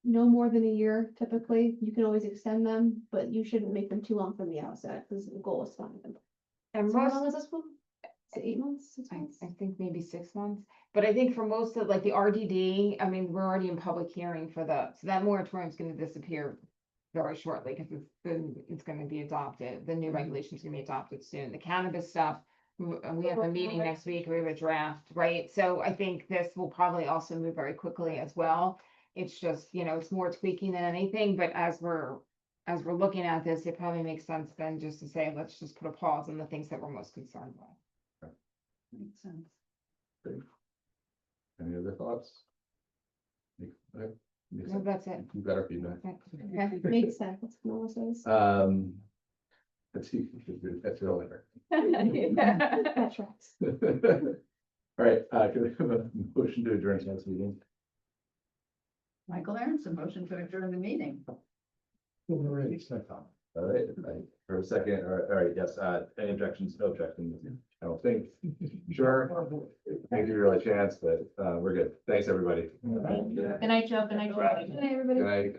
no more than a year typically. You can always extend them, but you shouldn't make them too long from the outset because the goal is finding them. And So how most, long is this one? Is it 8 months, 6 months? I think maybe 6 months, but I think for most of like the RDD, I mean, we're already in public hearing for so that moratorium is gonna disappear very shortly because it's gonna be adopted. The new regulations gonna be adopted soon. The cannabis stuff, we have a meeting next week, we have a draft, right? So I think this will probably also move very quickly as well. It's just, you know, it's more tweaking than anything, but as we're looking at this, it probably makes sense then just to say, let's just put a pause on the things that we're most concerned with. Makes sense. Any other thoughts? Makes No, sense. that's it. Better feedback. Okay. Makes sense, Melissa says. Let's see, that's real later. That tracks. All right, can we have a motion to adjourn tonight's meeting? Michael Aronson, motion to adjourn the meeting. All right, for a second, all right, yes, any objections, no objections, I don't think, sure, can't give you really a chance, but, we're good, thanks, everybody. Good night, Joe. Good night, Joe. Good night, everybody. Good night.